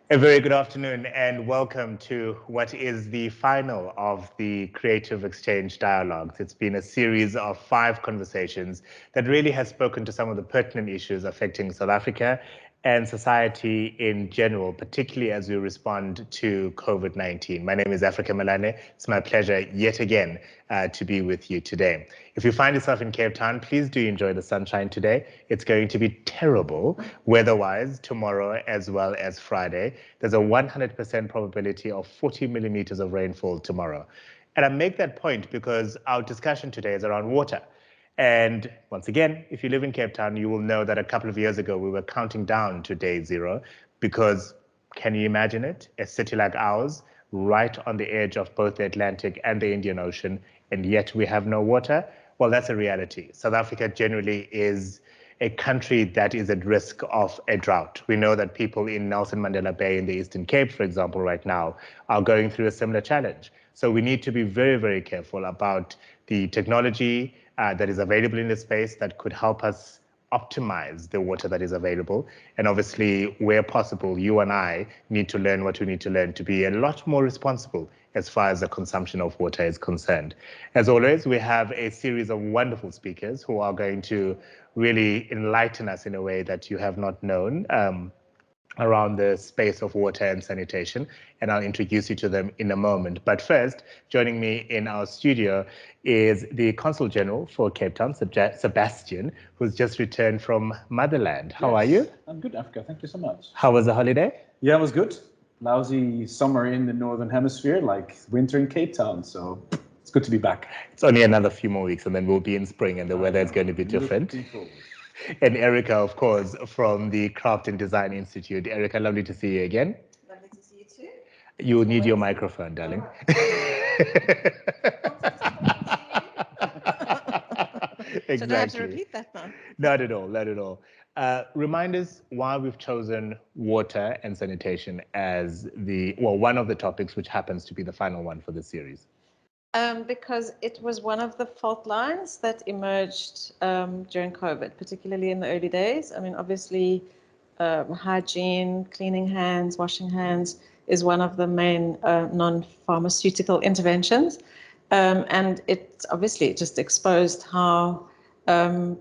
A very good afternoon and welcome to what is the final of the Creative Exchange Dialogues. It's been a series of 5 conversations that really has spoken to some of the pertinent issues affecting South Africa and society in general, particularly as we respond to COVID-19. My name is Melane. It's my pleasure yet again to be with you today. If you find yourself in Cape Town, please do enjoy the sunshine today. It's going to be terrible weather-wise tomorrow as well as Friday. There's a 100% probability of 40 millimeters of rainfall tomorrow. And I make that point because our discussion today is around water. And once again, if you live in Cape Town, you will know that a couple of years ago, we were counting down to day 0 because, can you imagine it? A city like ours, right on the edge of both the Atlantic and the Indian Ocean, and yet we have no water? Well, that's a reality. South Africa generally is a country that is at risk of a drought. We know that people in Nelson Mandela Bay in the Eastern Cape, for example, right now, are going through a similar challenge. So we need to be very, very careful about the technology that is available in the space that could help us optimize the water that is available. And obviously, where possible, you and I need to learn what we need to learn to be a lot more responsible as far as the consumption of water is concerned. As always, we have a series of wonderful speakers who are going to really enlighten us in a way that you have not known around the space of water and sanitation, and I'll introduce you to them in a moment. But first, joining me in our studio is the Consul General for Cape Town, Sebastiaan, who's just returned from motherland. How are you? I'm good, Africa. Thank you so much. How was the holiday? Yeah, it was good. Lousy summer in the Northern Hemisphere, like winter in Cape Town. So it's good to be back. It's only another few more weeks and then we'll be in spring and the weather is going to be different. And Erica, of course, from the Craft and Design Institute. Erica, lovely to see you again. Lovely to see you too. You need your microphone, darling. Exactly. Should I have to repeat that now? Not at all, not at all. Remind us why we've chosen water and sanitation as one of the topics which happens to be the final one for this series. Because it was one of the fault lines that emerged during COVID, particularly in the early days. I mean, obviously, hygiene, cleaning hands, washing hands is one of the main non-pharmaceutical interventions. And it obviously just exposed how the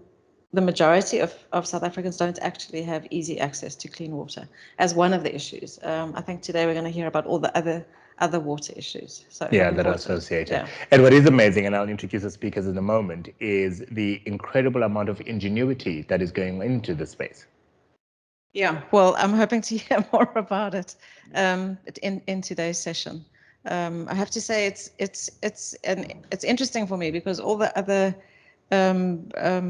majority of South Africans don't actually have easy access to clean water as one of the issues. I think today we're going to hear about all the other water issues. So yeah, that are associated. Yeah. And what is amazing, and I'll introduce the speakers in a moment, is the incredible amount of ingenuity that is going into the space. Yeah, well, I'm hoping to hear more about it in today's session. I have to say it's interesting for me because all the other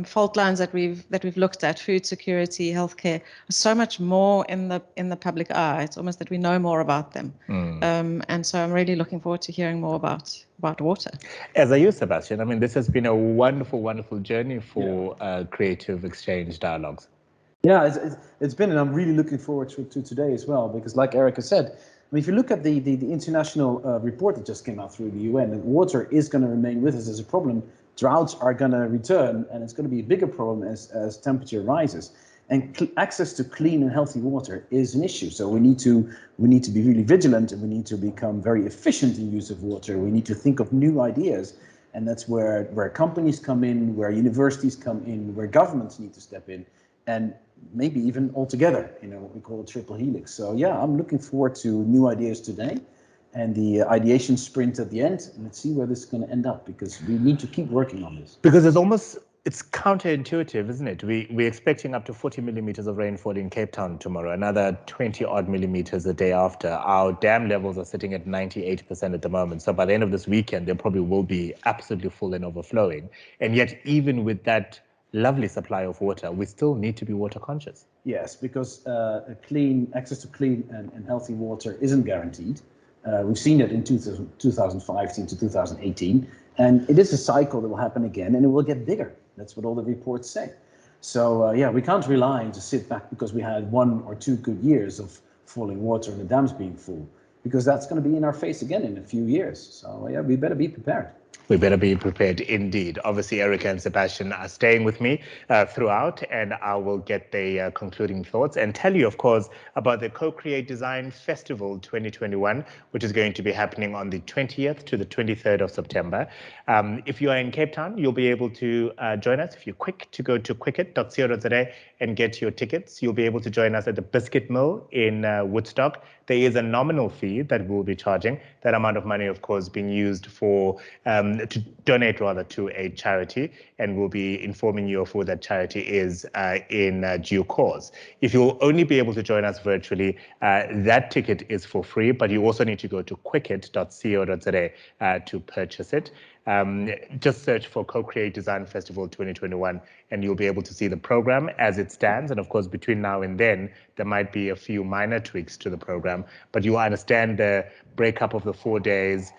fault lines that we've looked at, food security, healthcare, are so much more in the public eye. It's almost that we know more about them, and so I'm really looking forward to hearing more about water. As are you, Sebastiaan. I mean, this has been a wonderful, wonderful journey for Creative Exchange Dialogues. Yeah, it's been, and I'm really looking forward to today as well, because like Erica said, I mean, if you look at the international report that just came out through the UN, that water is going to remain with us as a problem. Droughts are going to return, and it's going to be a bigger problem as temperature rises. And access to clean and healthy water is an issue. So we need to be really vigilant, and we need to become very efficient in use of water. We need to think of new ideas, and that's where companies come in, where universities come in, where governments need to step in, and maybe even all together. You know, what we call a triple helix. So yeah, I'm looking forward to new ideas today, and the ideation sprint at the end, and let's see where this is going to end up, because we need to keep working on this. Because it's counterintuitive, isn't it? We're expecting up to 40 millimeters of rainfall in Cape Town tomorrow, another 20 odd millimeters the day after. Our dam levels are sitting at 98% at the moment. So by the end of this weekend, they probably will be absolutely full and overflowing. And yet, even with that lovely supply of water, we still need to be water conscious. Yes, because access to clean and healthy water isn't guaranteed. We've seen it in 2015 to 2018, and it is a cycle that will happen again, and it will get bigger. That's what all the reports say. So yeah, we can't rely and just sit back because we had 1 or 2 good years of falling water and the dams being full, because that's going to be in our face again in a few years. So yeah, we better be prepared. We better be prepared indeed. Obviously, Erica and Sebastiaan are staying with me throughout, and I will get the concluding thoughts and tell you, of course, about the Co-Create Design Festival 2021, which is going to be happening on the 20th to the 23rd of September. If you are in Cape Town, you'll be able to join us. If you're quick to go to quicket.co.za and get your tickets, you'll be able to join us at the Biscuit Mill in Woodstock. There is a nominal fee that we'll be charging. That amount of money, of course, being used for to donate rather to a charity, and we'll be informing you of who that charity is in due course. If you'll only be able to join us virtually, that ticket is for free, but you also need to go to quicket.co.za to purchase it. Just search for Co-Create Design Festival 2021 and you'll be able to see the program as it stands. And of course, between now and then, there might be a few minor tweaks to the program, but you understand the breakup of the 4 days,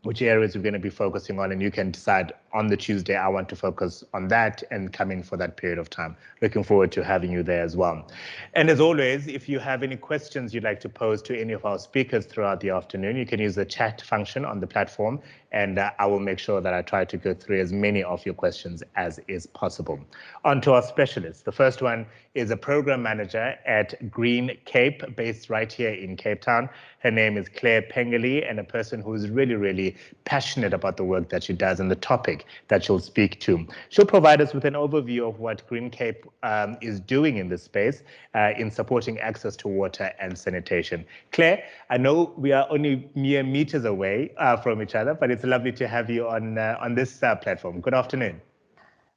which areas we're going to be focusing on, and you can decide on the Tuesday, I want to focus on that and come in for that period of time. Looking forward to having you there as well. And as always, if you have any questions you'd like to pose to any of our speakers throughout the afternoon, you can use the chat function on the platform, and I will make sure that I try to go through as many of your questions as is possible. On to our specialists. The first one is a program manager at GreenCape, based right here in Cape Town. Her name is Claire Pengelly, and a person who is really, really passionate about the work that she does and the topic that she'll speak to. She'll provide us with an overview of what GreenCape is doing in this space in supporting access to water and sanitation. Claire, I know we are only mere meters away from each other, but it's lovely to have you on this platform. Good afternoon.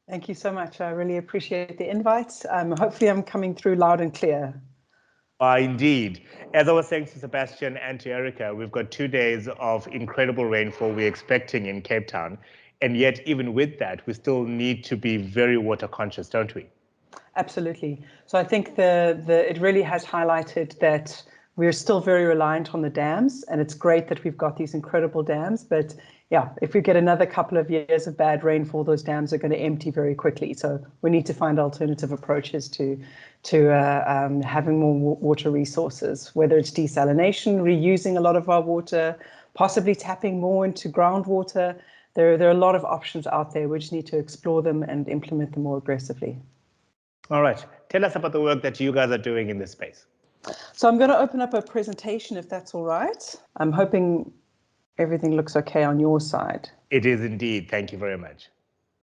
Thank you so much. I really appreciate the invite. Hopefully I'm coming through loud and clear. Indeed. As I was saying to Sebastiaan and to Erica, we've got 2 days of incredible rainfall we're expecting in Cape Town. And yet, even with that, we still need to be very water conscious, don't we? Absolutely. So I think it really has highlighted that we're still very reliant on the dams, and it's great that we've got these incredible dams. But yeah, if we get another couple of years of bad rainfall, those dams are going to empty very quickly. So we need to find alternative approaches to having more water resources, whether it's desalination, reusing a lot of our water, possibly tapping more into groundwater. There are a lot of options out there. We just need to explore them and implement them more aggressively. All right. Tell us about the work that you guys are doing in this space. So I'm going to open up a presentation, if that's all right. I'm hoping everything looks okay on your side. It is indeed. Thank you very much.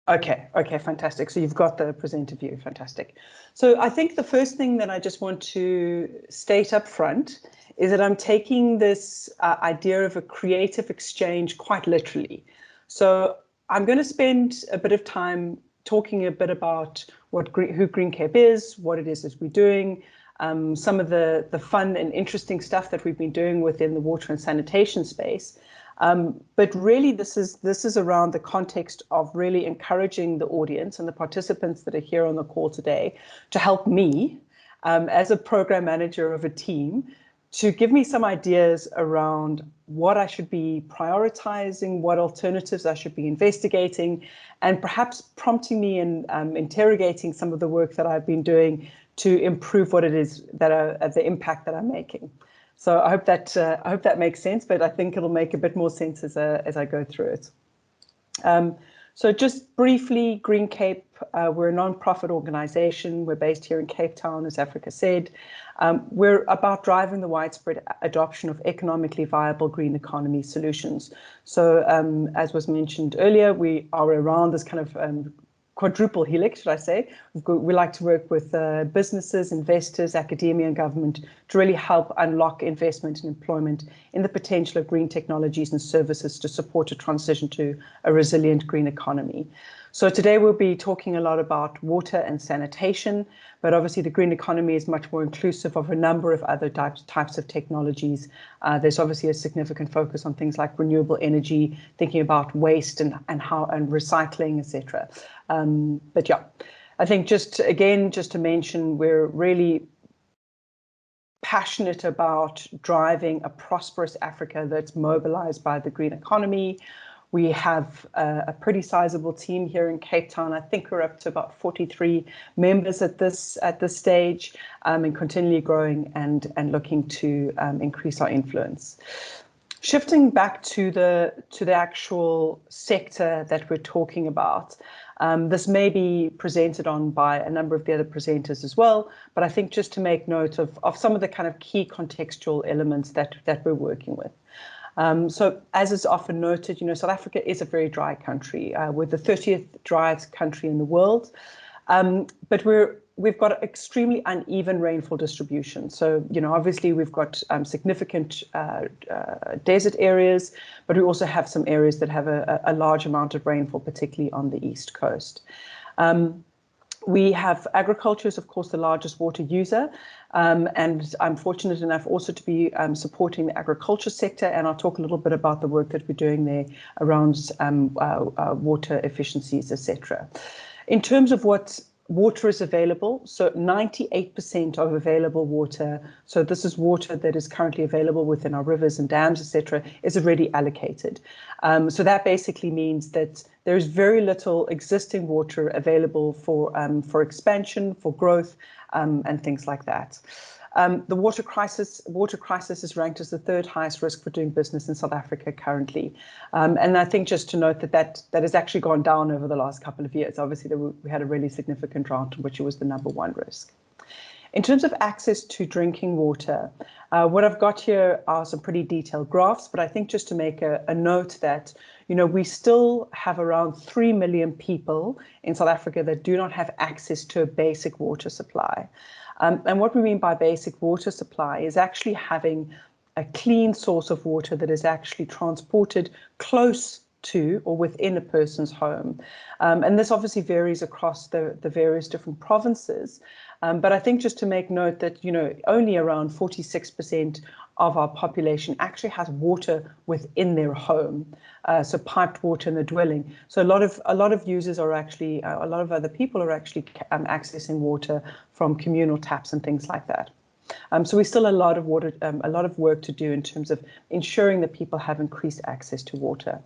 Okay, fantastic. So you've got the presenter view. Fantastic. So I think the first thing that I just want to state up front is that I'm taking this idea of a creative exchange quite literally. So I'm going to spend a bit of time talking a bit about who GreenCape is, what it is that we're doing, some of the fun and interesting stuff that we've been doing within the water and sanitation space. But really, this is around the context of really encouraging the audience and the participants that are here on the call today to help me, as a program manager of a team, to give me some ideas around what I should be prioritizing, what alternatives I should be investigating, and perhaps prompting me and interrogating some of the work that I've been doing to improve what it is that the impact that I'm making. So I hope that makes sense, but I think it'll make a bit more sense as I go through it. So just briefly, GreenCape, we're a non-profit organization. We're based here in Cape Town, as Africa said. We're about driving the widespread adoption of economically viable green economy solutions. So as was mentioned earlier, we are around this kind of quadruple helix, should I say. We like to work with businesses, investors, academia and government to really help unlock investment and employment in the potential of green technologies and services to support a transition to a resilient green economy. So today we'll be talking a lot about water and sanitation, but obviously the green economy is much more inclusive of a number of other types of technologies. There's obviously a significant focus on things like renewable energy, thinking about waste and recycling, etc. But yeah, I think just to mention, we're really passionate about driving a prosperous Africa that's mobilized by the green economy. We have a pretty sizable team here in Cape Town. I think we're up to about 43 members at this stage, and continually growing and looking to increase our influence. Shifting back to the actual sector that we're talking about, this may be presented on by a number of the other presenters as well, but I think just to make note of some of the kind of key contextual elements that we're working with. So as is often noted, South Africa is a very dry country. We're the 30th driest country in the world, but we've got extremely uneven rainfall distribution. So, obviously we've got significant desert areas, but we also have some areas that have a large amount of rainfall, particularly on the east coast. We have agriculture is, of course, the largest water user, and I'm fortunate enough also to be supporting the agriculture sector, and I'll talk a little bit about the work that we're doing there around water efficiencies, etc. In terms of what water is available, so 98% of available water, so this is water that is currently available within our rivers and dams, etc., is already allocated. So that basically means that there is very little existing water available for expansion, for growth, and things like that. The water crisis is ranked as the third highest risk for doing business in South Africa currently. And I think just to note that has actually gone down over the last couple of years. Obviously, we had a really significant drought, which was the #1 risk. In terms of access to drinking water, what I've got here are some pretty detailed graphs, but I think just to make a note that, we still have around 3 million people in South Africa that do not have access to a basic water supply. And what we mean by basic water supply is actually having a clean source of water that is actually transported close to or within a person's home. And this obviously varies across the various different provinces. But I think just to make note that, only around 46% of our population actually has water within their home, so piped water in the dwelling. So a lot of users are actually, a lot of other people are actually accessing water from communal taps and things like that. So we still a lot of work to do in terms of ensuring that people have increased access to water.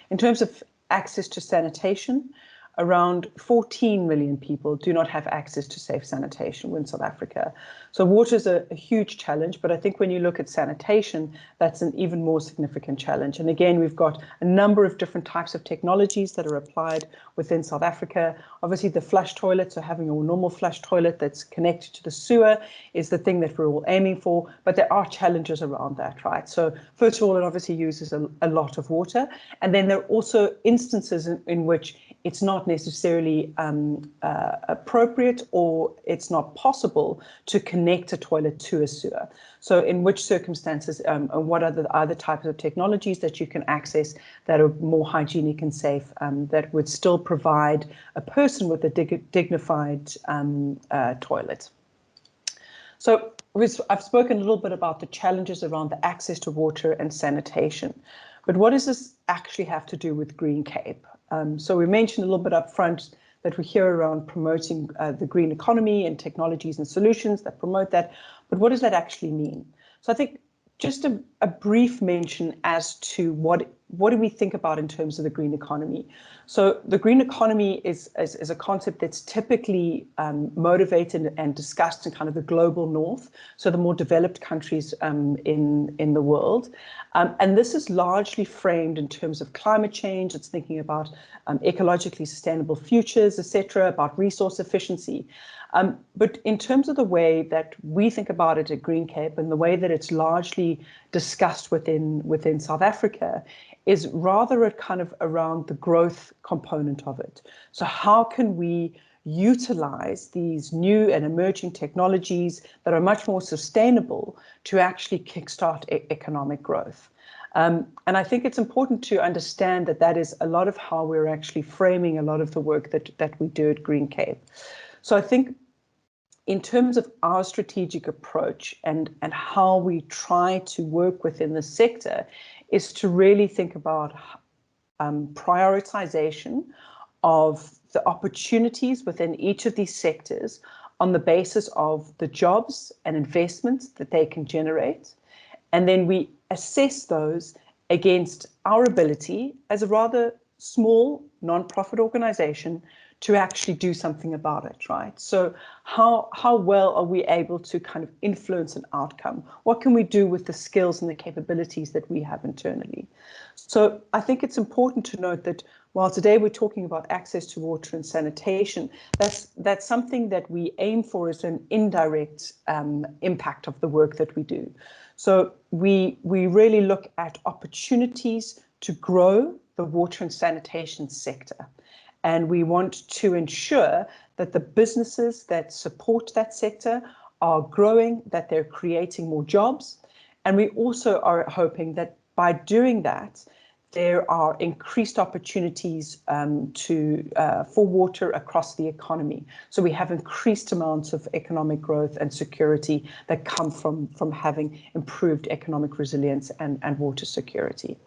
In terms of access to sanitation, around 14 million people do not have access to safe sanitation in South Africa. So water is a huge challenge, but I think when you look at sanitation, that's an even more significant challenge. And again, we've got a number of different types of technologies that are applied within South Africa. Obviously, the flush toilet, so having a normal flush toilet that's connected to the sewer is the thing that we're all aiming for, but there are challenges around that, right? So first of all, it obviously uses a lot of water. And then there are also instances in which it's not necessarily appropriate or it's not possible to connect a toilet to a sewer. So in which circumstances and what are the other types of technologies that you can access that are more hygienic and safe that would still provide a person with a dignified toilet. So I've spoken a little bit about the challenges around the access to water and sanitation. But what does this actually have to do with GreenCape? So we mentioned a little bit up front that we're here around promoting the green economy and technologies and solutions that promote that. But what does that actually mean? So I think just a brief mention as to what do we think about in terms of the green economy. So the green economy is a concept that's typically motivated and discussed in kind of the global north, so the more developed countries in the world. And this is largely framed in terms of climate change. It's thinking about ecologically sustainable futures, etc., about resource efficiency. But in terms of the way that we think about it at GreenCape and the way that it's largely discussed within South Africa is rather a kind of around the growth component of it. So how can we utilize these new and emerging technologies that are much more sustainable to actually kickstart economic growth? And I think it's important to understand that is a lot of how we're actually framing a lot of the work that we do at GreenCape. So I think in terms of our strategic approach and how we try to work within the sector is to really think about prioritization of the opportunities within each of these sectors on the basis of the jobs and investments that they can generate. And then we assess those against our ability as a rather small non-profit organization to actually do something about it, right? So how well are we able to kind of influence an outcome? What can we do with the skills and the capabilities that we have internally? So I think it's important to note that while today we're talking about access to water and sanitation, that's something that we aim for as an indirect impact of the work that we do. So we really look at opportunities to grow the water and sanitation sector. And we want to ensure that the businesses that support that sector are growing, that they're creating more jobs. And we also are hoping that by doing that, there are increased opportunities for water across the economy. So we have increased amounts of economic growth and security that come from having improved economic resilience and water security.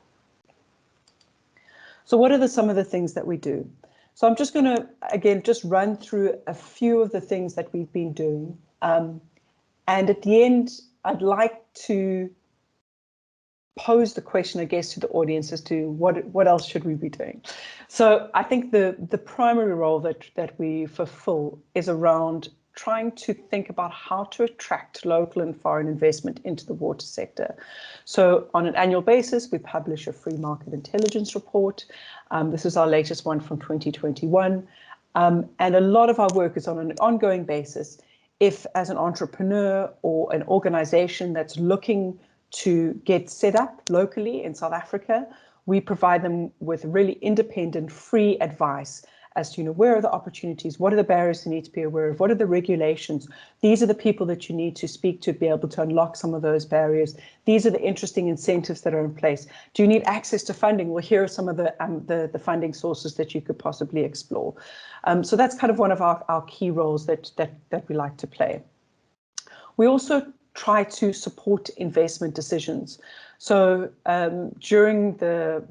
So what are some of the things that we do? So I'm just going to, again, just run through a few of the things that we've been doing. And at the end, I'd like to pose the question, I guess, to the audience as to what else should we be doing. So I think the primary role that we fulfill is around trying to think about how to attract local and foreign investment into the water sector. So on an annual basis, we publish a free market intelligence report. This is our latest one from 2021. And a lot of our work is on an ongoing basis. If as an entrepreneur or an organization that's looking to get set up locally in South Africa, we provide them with really independent, free advice as to, where are the opportunities, what are the barriers you need to be aware of, what are the regulations, these are the people that you need to speak to be able to unlock some of those barriers, these are the interesting incentives that are in place. Do you need access to funding? Well, here are some of the funding sources that you could possibly explore. So that's kind of one of our key roles that we like to play. We also try to support investment decisions. So during the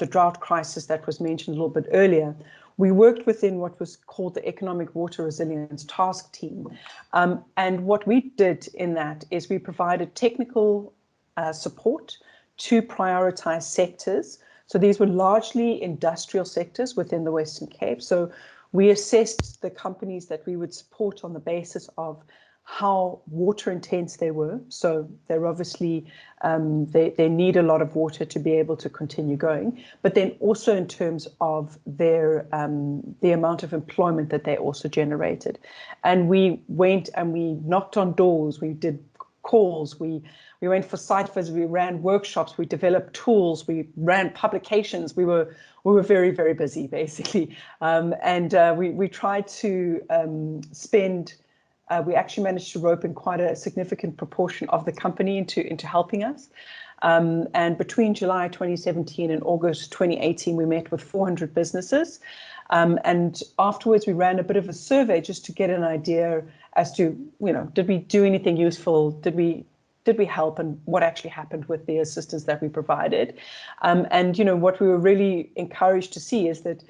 drought crisis that was mentioned a little bit earlier, we worked within what was called the Economic Water Resilience Task Team. And what we did in that is we provided technical support to prioritize sectors. So these were largely industrial sectors within the Western Cape. So we assessed the companies that we would support on the basis of how water intense they were. So they're obviously, they need a lot of water to be able to continue going, but then also in terms of their the amount of employment that they also generated. And we went and we knocked on doors, we did calls, we went for site visits, we ran workshops, we developed tools, we ran publications. We were very, very busy basically. We tried to spend we actually managed to rope in quite a significant proportion of the company into helping us. And between July 2017 and August 2018, we met with 400 businesses. And afterwards, we ran a bit of a survey just to get an idea as to, did we do anything useful? Did we help, and what actually happened with the assistance that we provided? And what we were really encouraged to see is that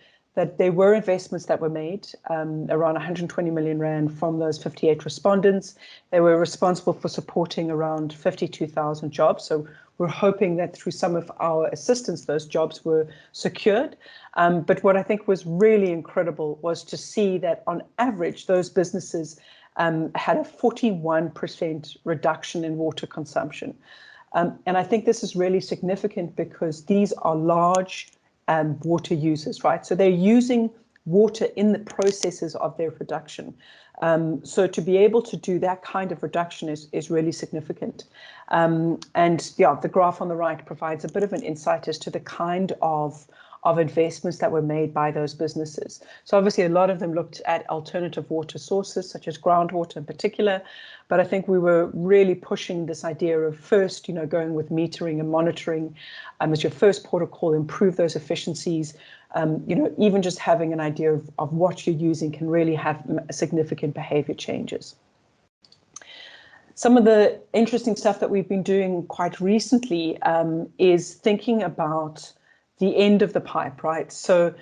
there were investments that were made, around 120 million rand from those 58 respondents. They were responsible for supporting around 52,000 jobs. So we're hoping that through some of our assistance, those jobs were secured. But what I think was really incredible was to see that on average, those businesses had a 41% reduction in water consumption. And I think this is really significant because these are large water users, right? So they're using water in the processes of their production. So to be able to do that kind of reduction is really significant. And yeah, the graph on the right provides a bit of an insight as to the kind of investments that were made by those businesses. So obviously a lot of them looked at alternative water sources, such as groundwater in particular. But I think we were really pushing this idea of first, going with metering and monitoring as your first port of call, improve those efficiencies. Even just having an idea of what you're using can really have significant behavior changes. Some of the interesting stuff that we've been doing quite recently is thinking about the end of the pipe, right? So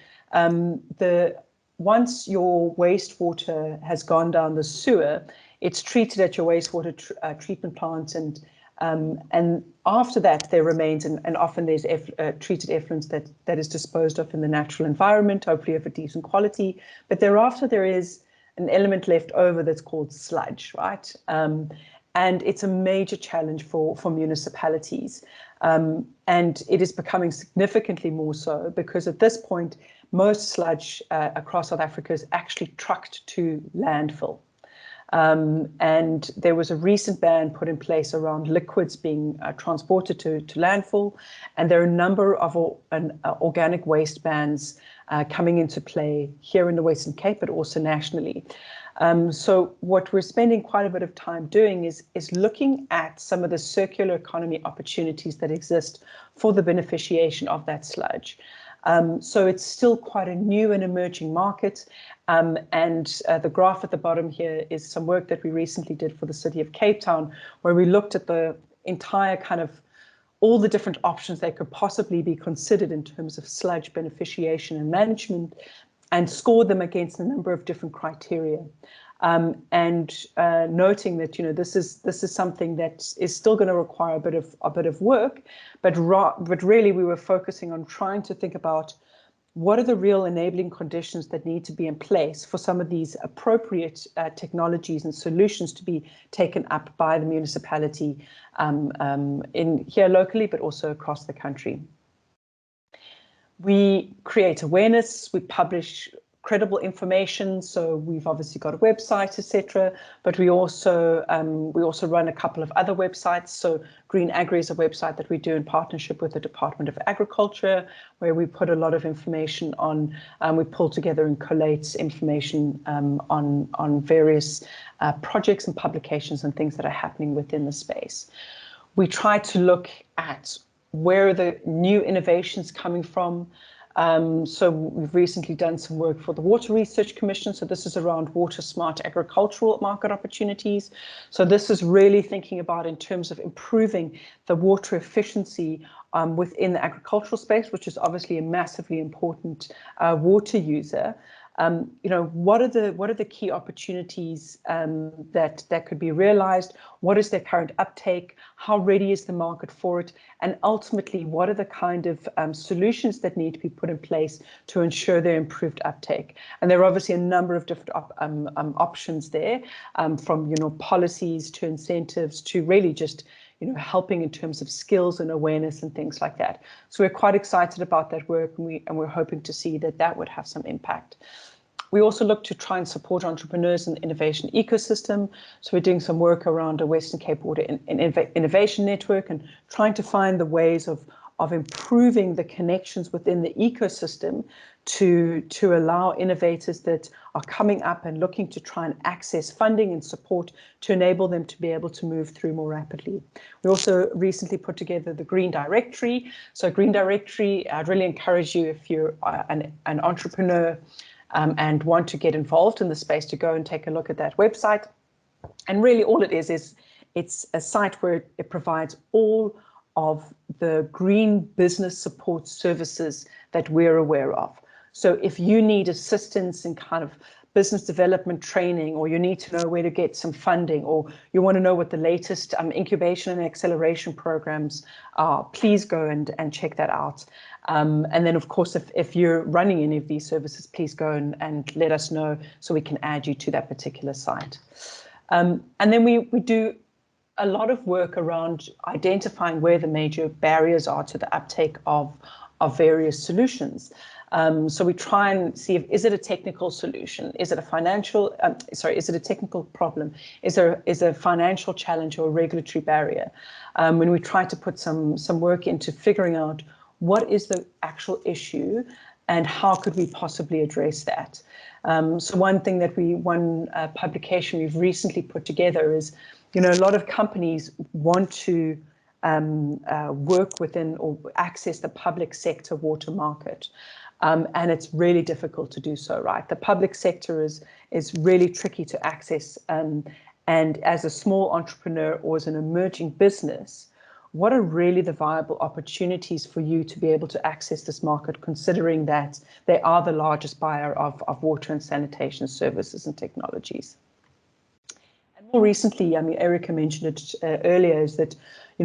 once your wastewater has gone down the sewer, it's treated at your wastewater treatment plant, and And after that, there remains, and often there's treated effluents that is disposed of in the natural environment, hopefully of a decent quality. But thereafter, there is an element left over that's called sludge, right? And it's a major challenge for municipalities. And it is becoming significantly more so because at this point, most sludge across South Africa is actually trucked to landfill. And there was a recent ban put in place around liquids being transported to landfill. And there are a number of organic waste bans coming into play here in the Western Cape, but also nationally. So what we're spending quite a bit of time doing is looking at some of the circular economy opportunities that exist for the beneficiation of that sludge. So it's still quite a new and emerging market. And the graph at the bottom here is some work that we recently did for the city of Cape Town, where we looked at the entire kind of all the different options that could possibly be considered in terms of sludge beneficiation and management, and scored them against a number of different criteria. And noting that this is something that is still going to require a bit of work, but really we were focusing on trying to think about what are the real enabling conditions that need to be in place for some of these appropriate technologies and solutions to be taken up by the municipality in here locally, but also across the country. We create awareness, we publish credible information, so we've obviously got a website, etc. But we also run a couple of other websites. So Green Agri is a website that we do in partnership with the Department of Agriculture, where we put a lot of information on. We pull together and collate information on various projects and publications and things that are happening within the space. We try to look at where are the new innovations coming from. So we've recently done some work for the Water Research Commission. So this is around water smart agricultural market opportunities. So this is really thinking about in terms of improving the water efficiency within the agricultural space, which is obviously a massively important water user. What are the key opportunities that could be realized? What is their current uptake? How ready is the market for it? And ultimately, what are the kind of solutions that need to be put in place to ensure their improved uptake? And there are obviously a number of different options there, from policies to incentives to really just helping in terms of skills and awareness and things like that. So we're quite excited about that work, and we're hoping to see that would have some impact. We also look to try and support entrepreneurs in the innovation ecosystem. So we're doing some work around a Western Cape Water Innovation Network and trying to find the ways of improving the connections within the ecosystem to allow innovators that are coming up and looking to try and access funding and support to enable them to be able to move through more rapidly. We also recently put together the Green Directory. So Green Directory, I'd really encourage you, if you're an entrepreneur and want to get involved in the space, to go and take a look at that website. And really all it is it's a site where it provides all of the green business support services that we're aware of. So if you need assistance in kind of business development training, or you need to know where to get some funding, or you want to know what the latest incubation and acceleration programs are, please go and check that out. And then, of course, if you're running any of these services, please go and let us know so we can add you to that particular site. And then we do a lot of work around identifying where the major barriers are to the uptake of various solutions. So we try and see is it a technical solution? Is it a financial, is it a technical problem? Is there a financial challenge or a regulatory barrier? When we try to put some work into figuring out what is the actual issue and how could we possibly address that? So one publication we've recently put together is, a lot of companies want to work within or access the public sector water market. And it's really difficult to do so, right? The public sector is really tricky to access. And as a small entrepreneur or as an emerging business, what are really the viable opportunities for you to be able to access this market, considering that they are the largest buyer of water and sanitation services and technologies? And more recently, Erica mentioned it earlier, is that,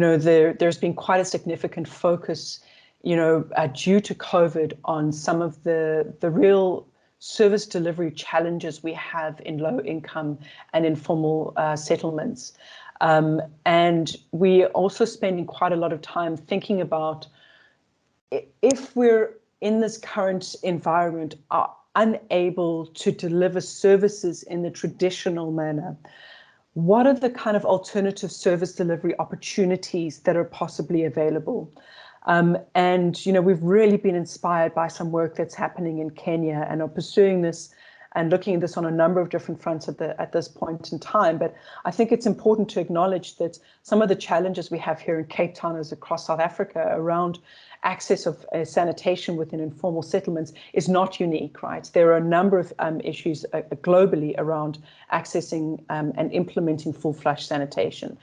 there's been quite a significant focus, due to COVID on some of the real service delivery challenges we have in low income and informal settlements. And we're also spending quite a lot of time thinking about, if we're in this current environment are unable to deliver services in the traditional manner, what are the kind of alternative service delivery opportunities that are possibly available? And, we've really been inspired by some work that's happening in Kenya and are pursuing this and looking at this on a number of different fronts at this point in time. But I think it's important to acknowledge that some of the challenges we have here in Cape Town as across South Africa around access of sanitation within informal settlements is not unique, right? There are a number of issues globally around accessing and implementing full flush sanitation.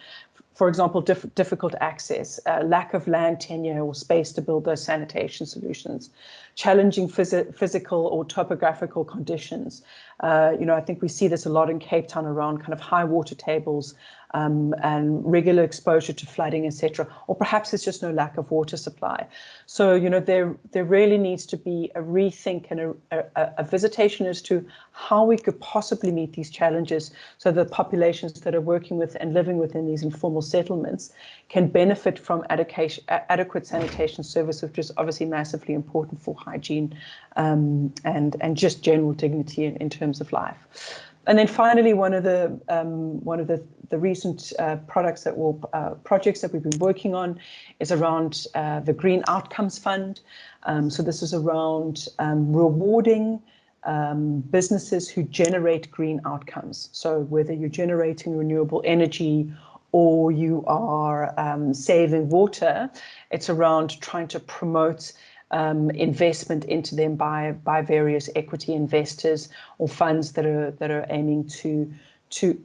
For example, difficult access, lack of land tenure or space to build those sanitation solutions, challenging physical or topographical conditions. I think we see this a lot in Cape Town around kind of high water tables and regular exposure to flooding, etc. Or perhaps there's just no lack of water supply. So, there really needs to be a rethink and a visitation as to how we could possibly meet these challenges so the populations that are working with and living within these informal settlements can benefit from adequate sanitation service, which is obviously massively important for hygiene and just general dignity in terms of life. And then finally, one of the recent projects that we've been working on is around the Green Outcomes Fund. So this is around rewarding businesses who generate green outcomes. So whether you're generating renewable energy or you are saving water, it's around trying to promote investment into them by various equity investors or funds that are aiming to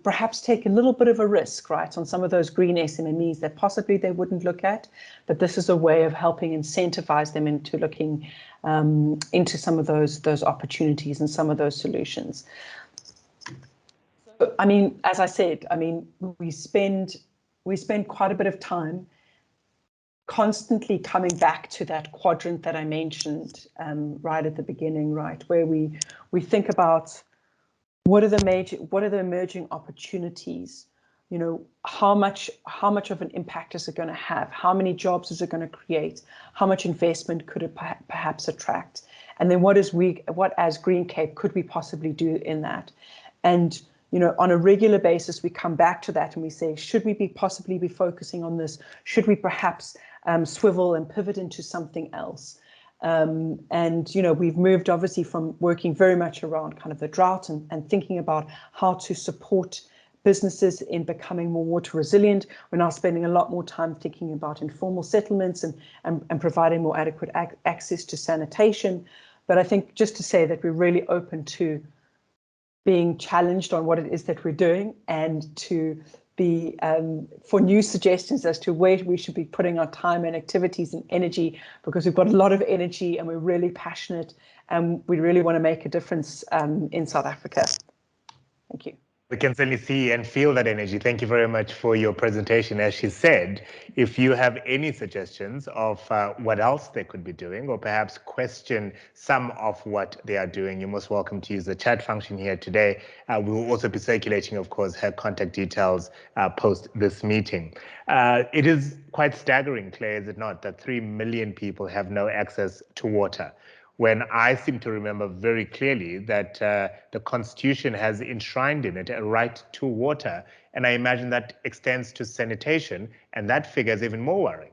perhaps take a little bit of a risk, right, on some of those green SMEs that possibly they wouldn't look at. But this is a way of helping incentivize them into looking into some of those opportunities and some of those solutions. So, as I said, we spend quite a bit of time constantly coming back to that quadrant that I mentioned right at the beginning, right, where we think about what are the emerging opportunities, how much of an impact is it going to have, how many jobs is it going to create, how much investment could it perhaps attract, and then what as GreenCape could we possibly do in that. And on a regular basis, we come back to that and we say, should we possibly be focusing on this? Should we perhaps swivel and pivot into something else? And, we've moved obviously from working very much around kind of the drought and thinking about how to support businesses in becoming more water resilient. We're now spending a lot more time thinking about informal settlements and providing more adequate access to sanitation. But I think just to say that we're really open to being challenged on what it is that we're doing and to be for new suggestions as to where we should be putting our time and activities and energy, because we've got a lot of energy and we're really passionate and we really want to make a difference in South Africa. Thank you. We can certainly see and feel that energy. Thank you very much for your presentation. As she said, if you have any suggestions of what else they could be doing, or perhaps question some of what they are doing, you're most welcome to use the chat function here today. We will also be circulating, of course, her contact details post this meeting. It is quite staggering, Claire, is it not, that 3 million people have no access to water, when I seem to remember very clearly that the Constitution has enshrined in it a right to water. And I imagine that extends to sanitation, and that figure is even more worrying.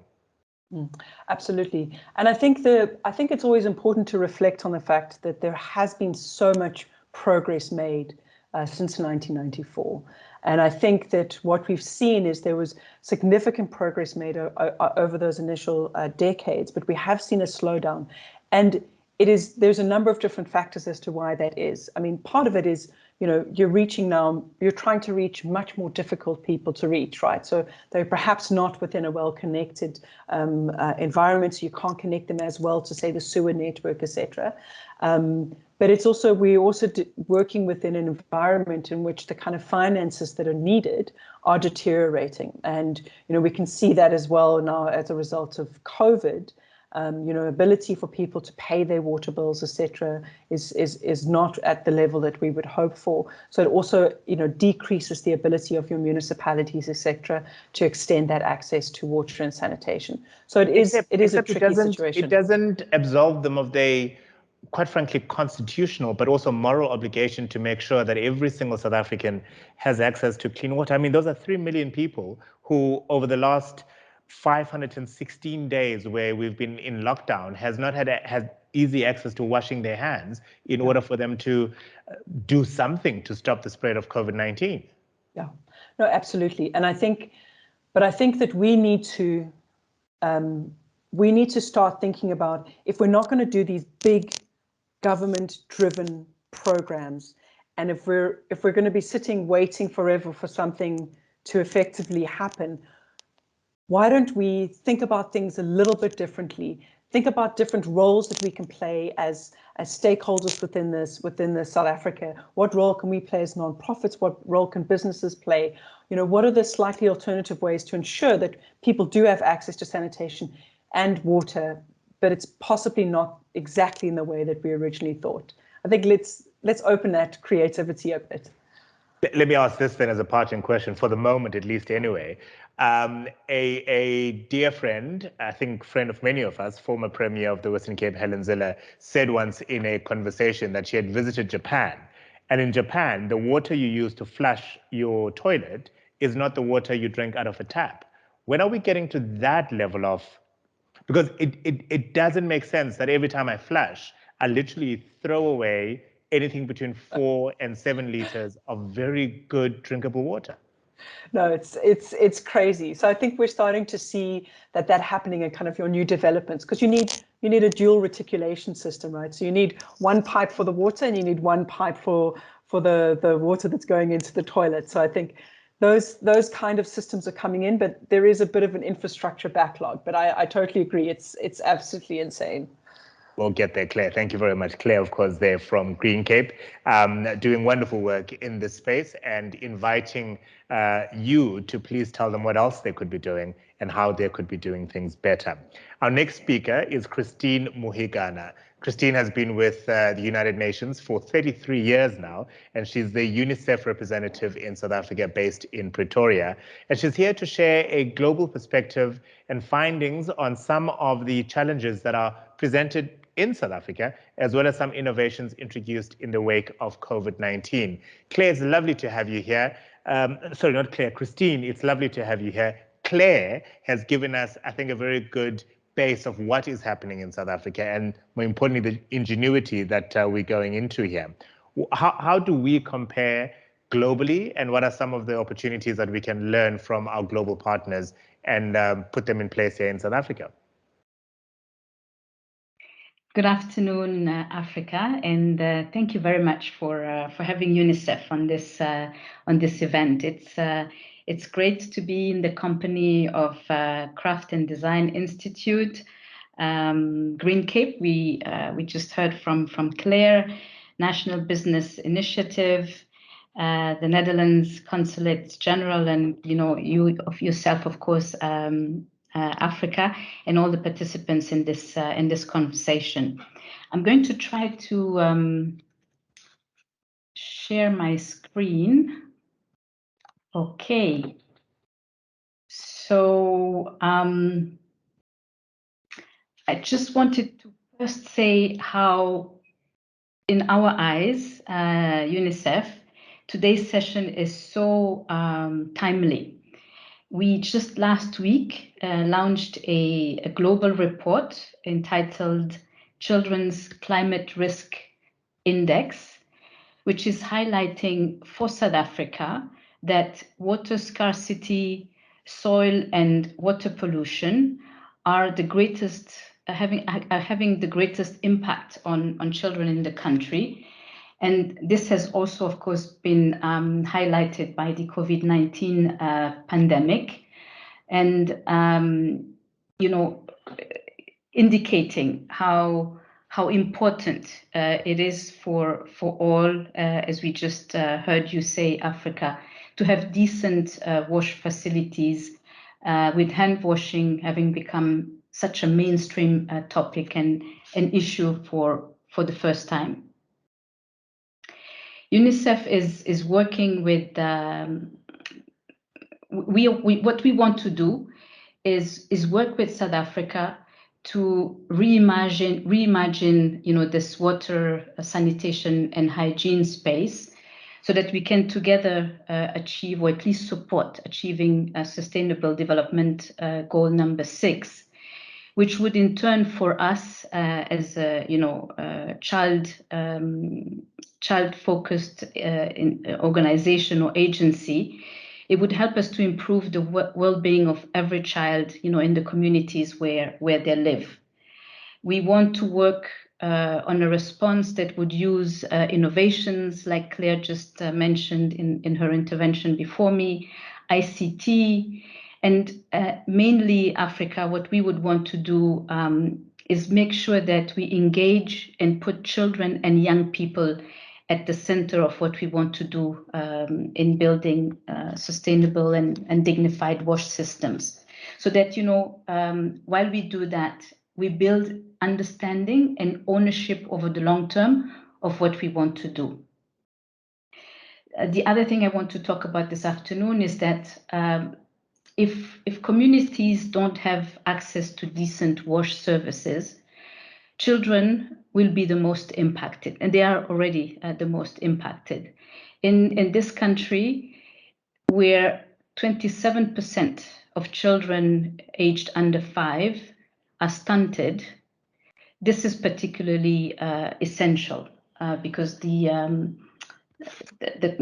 Absolutely. And I think it's always important to reflect on the fact that there has been so much progress made since 1994. And I think that what we've seen is there was significant progress made over those initial decades, but we have seen a slowdown. And there's a number of different factors as to why that is. Part of it is, you're trying to reach much more difficult people to reach, right? So they're perhaps not within a well-connected environment, so you can't connect them as well to, say, the sewer network, etc. But it's also, we're also working within an environment in which the kind of finances that are needed are deteriorating. And, we can see that as well now as a result of COVID. Ability for people to pay their water bills, etc., is not at the level that we would hope for. So it also, decreases the ability of your municipalities, etc., to extend that access to water and sanitation. So it is a tricky situation. It doesn't absolve them of their, quite frankly, constitutional, but also moral obligation to make sure that every single South African has access to clean water. I mean, those are 3 million people who, over the last 516 days where we've been in lockdown, has not had easy access to washing their hands in order for them to do something to stop the spread of COVID-19. Yeah, no, absolutely. And I think that we need to start thinking about, if we're not going to do these big government-driven programs, and if we're going to be sitting waiting forever for something to effectively happen, why don't we think about things a little bit differently? Think about different roles that we can play as stakeholders within this South Africa. What role can we play as nonprofits? What role can businesses play? What are the slightly alternative ways to ensure that people do have access to sanitation and water, but it's possibly not exactly in the way that we originally thought? I think let's open that creativity a bit. Let me ask this then as a parting question, for the moment at least anyway. A dear friend, I think friend of many of us, former Premier of the Western Cape, Helen Zille, said once in a conversation that she had visited Japan. And in Japan, the water you use to flush your toilet is not the water you drink out of a tap. When are we getting to that level of, because it doesn't make sense that every time I flush, I literally throw away anything between 4 and 7 liters of very good drinkable water. No, it's crazy. So I think we're starting to see that happening in kind of your new developments, because you need a dual reticulation system, right? So you need one pipe for the water and you need one pipe for the water that's going into the toilet. So I think those kind of systems are coming in, but there is a bit of an infrastructure backlog. But I totally agree. It's absolutely insane. We'll get there, Claire. Thank you very much. Claire, of course, there from GreenCape, doing wonderful work in this space and inviting you to please tell them what else they could be doing and how they could be doing things better. Our next speaker is Christine Muhigana. Christine has been with the United Nations for 33 years now, and she's the UNICEF representative in South Africa based in Pretoria. And she's here to share a global perspective and findings on some of the challenges that are presented in South Africa, as well as some innovations introduced in the wake of COVID-19. Claire, it's lovely to have you here. Sorry, not Claire, Christine, it's lovely to have you here. Claire has given us, I think, a very good base of what is happening in South Africa and, more importantly, the ingenuity that we're going into here. How do we compare globally, and what are some of the opportunities that we can learn from our global partners and put them in place here in South Africa? Good afternoon, Africa, and thank you very much for having UNICEF on this event. It's great to be in the company of Craft and Design Institute, GreenCape. We just heard from Claire, National Business Initiative, the Netherlands Consulate General, and you yourself, of course. Africa, and all the participants in this conversation. I'm going to try to share my screen. Okay. So I just wanted to first say how, in our eyes, UNICEF, today's session is so timely. We just last week launched a global report entitled Children's Climate Risk Index, which is highlighting for South Africa that water scarcity, soil and water pollution are the greatest, having the greatest impact on children in the country. And this has also, of course, been highlighted by the COVID-19 pandemic, and indicating how how important it is for all, as we just heard you say, Africa, to have decent wash facilities, with hand washing having become such a mainstream topic and an issue for the first time. UNICEF is working with, what we want to do is work with South Africa to reimagine, you know, this water, sanitation and hygiene space, so that we can together achieve, or at least support achieving sustainable development goal number 6, which would in turn for us as a, you know, child-focused organization or agency, it would help us to improve the well-being of every child, you know, in the communities where they live. We want to work on a response that would use innovations like Claire just mentioned in her intervention before me, ICT, and mainly Africa. What we would want to do is make sure that we engage and put children and young people at the center of what we want to do in building sustainable and dignified wash systems. So that, you know, while we do that, we build understanding and ownership over the long term of what we want to do. The other thing I want to talk about this afternoon is that if communities don't have access to decent wash services, children will be the most impacted, and they are already the most impacted. In this country, where 27% of children aged under 5 are stunted, this is particularly essential because you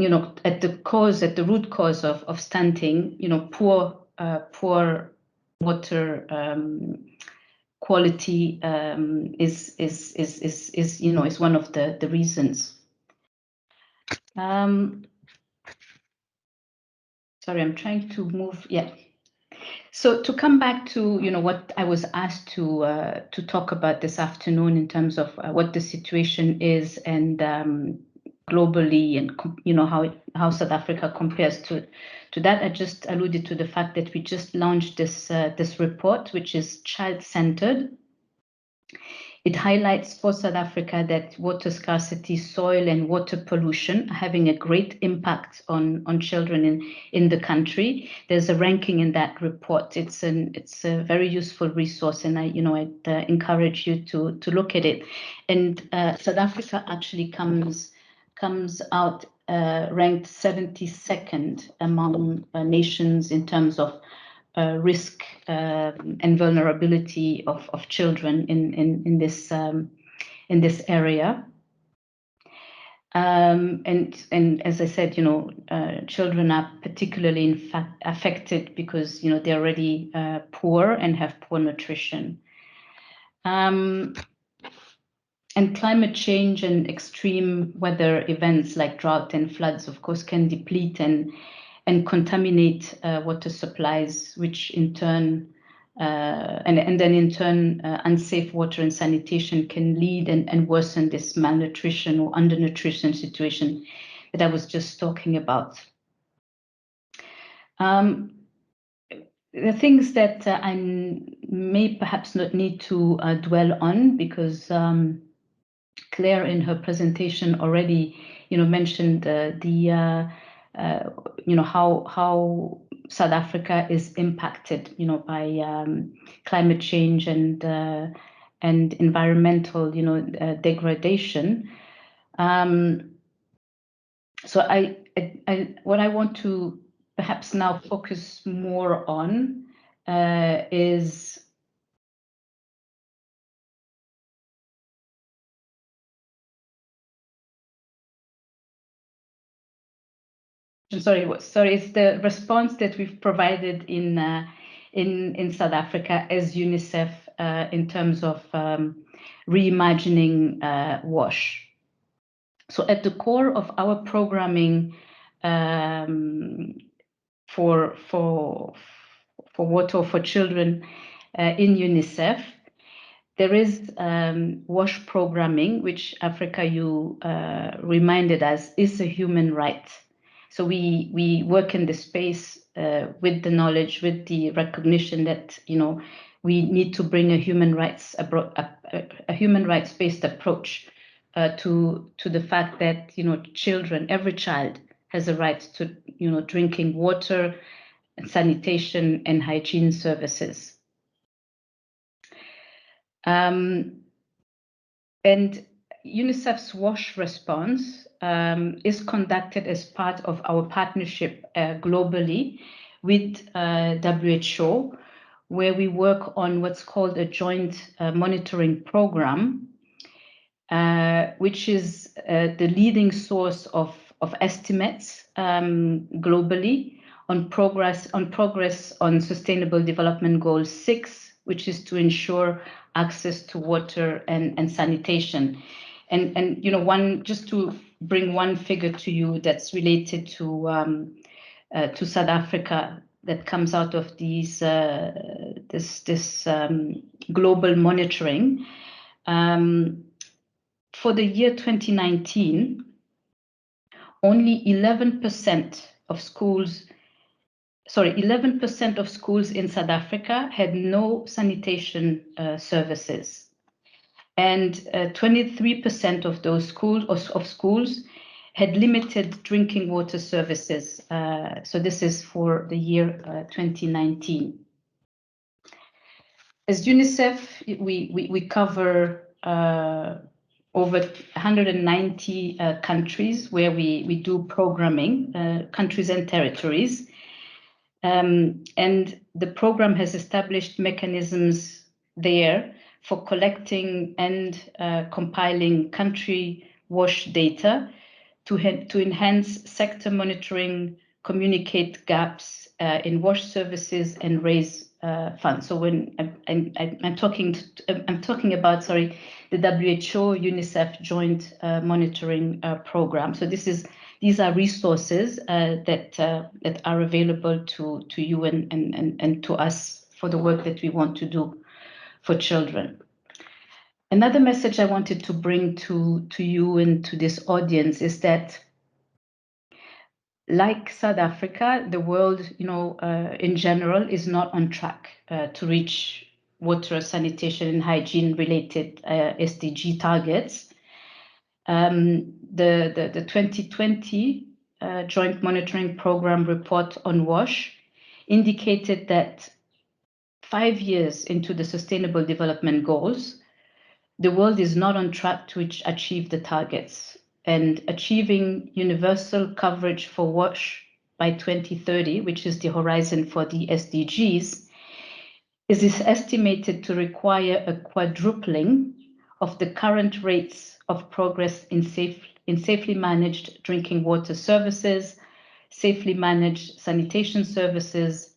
know, at the root cause of stunting, you know, poor water quality is you know, is one of the reasons. Sorry, I'm trying to move. Yeah. So to come back to, you know, what I was asked to talk about this afternoon in terms of what the situation is, and globally, and you know, how South Africa compares to that. I just alluded to the fact that we just launched this report, which is child-centered. It highlights for South Africa that water scarcity, soil and water pollution are having a great impact on children in the country. There's a ranking in that report. It's a very useful resource, and I'd encourage you to look at it. And South Africa actually comes out ranked 72nd among nations in terms of risk and vulnerability of children in this area. And as I said, you know, children are particularly in fact affected because, you know, they're already poor and have poor nutrition. And climate change and extreme weather events like drought and floods, of course, can deplete and contaminate water supplies, which in turn, and then in turn, unsafe water and sanitation can lead and worsen this malnutrition or undernutrition situation that I was just talking about. The things that I may perhaps not need to dwell on, because Claire in her presentation already, you know, mentioned you know, how South Africa is impacted, you know, by climate change and environmental, you know, degradation. So what I want to perhaps now focus more on is sorry, it's the response that we've provided in South Africa as UNICEF in terms of reimagining WASH. So at the core of our programming for water for children in UNICEF there is WASH programming, which Africa, you reminded us, is a human right. So we work in the space with the knowledge, with the recognition that, you know, we need to bring a human rights based approach to the fact that, you know, children, every child has a right to, you know, drinking water, sanitation and hygiene services. And UNICEF's WASH response is conducted as part of our partnership globally with WHO, where we work on what's called a joint monitoring program, which is the leading source of estimates globally on progress on Sustainable Development Goal 6, which is to ensure access to water and sanitation. And you know, just to bring one figure to you that's related to South Africa, that comes out of these this global monitoring. For the year 2019, only 11% of schools in South Africa had no sanitation services, and 23% of those schools had limited drinking water services. So this is for the year 2019. As UNICEF, we cover over 190 countries where we do programming, countries and territories. And the program has established mechanisms there for collecting and compiling country WASH data to enhance sector monitoring, communicate gaps in WASH services, and raise funds. So when I'm talking about, sorry, the WHO UNICEF joint monitoring program. So these are resources that are available to you and to us for the work that we want to do for children. Another message I wanted to bring to you and to this audience is that, like South Africa, the world, you know, in general, is not on track to reach water, sanitation, and hygiene related SDG targets. The 2020 Joint Monitoring Program report on WASH indicated that 5 years into the Sustainable Development Goals, the world is not on track to achieve the targets. And achieving universal coverage for WASH by 2030, which is the horizon for the SDGs, is estimated to require a quadrupling of the current rates of progress in safely managed drinking water services, safely managed sanitation services,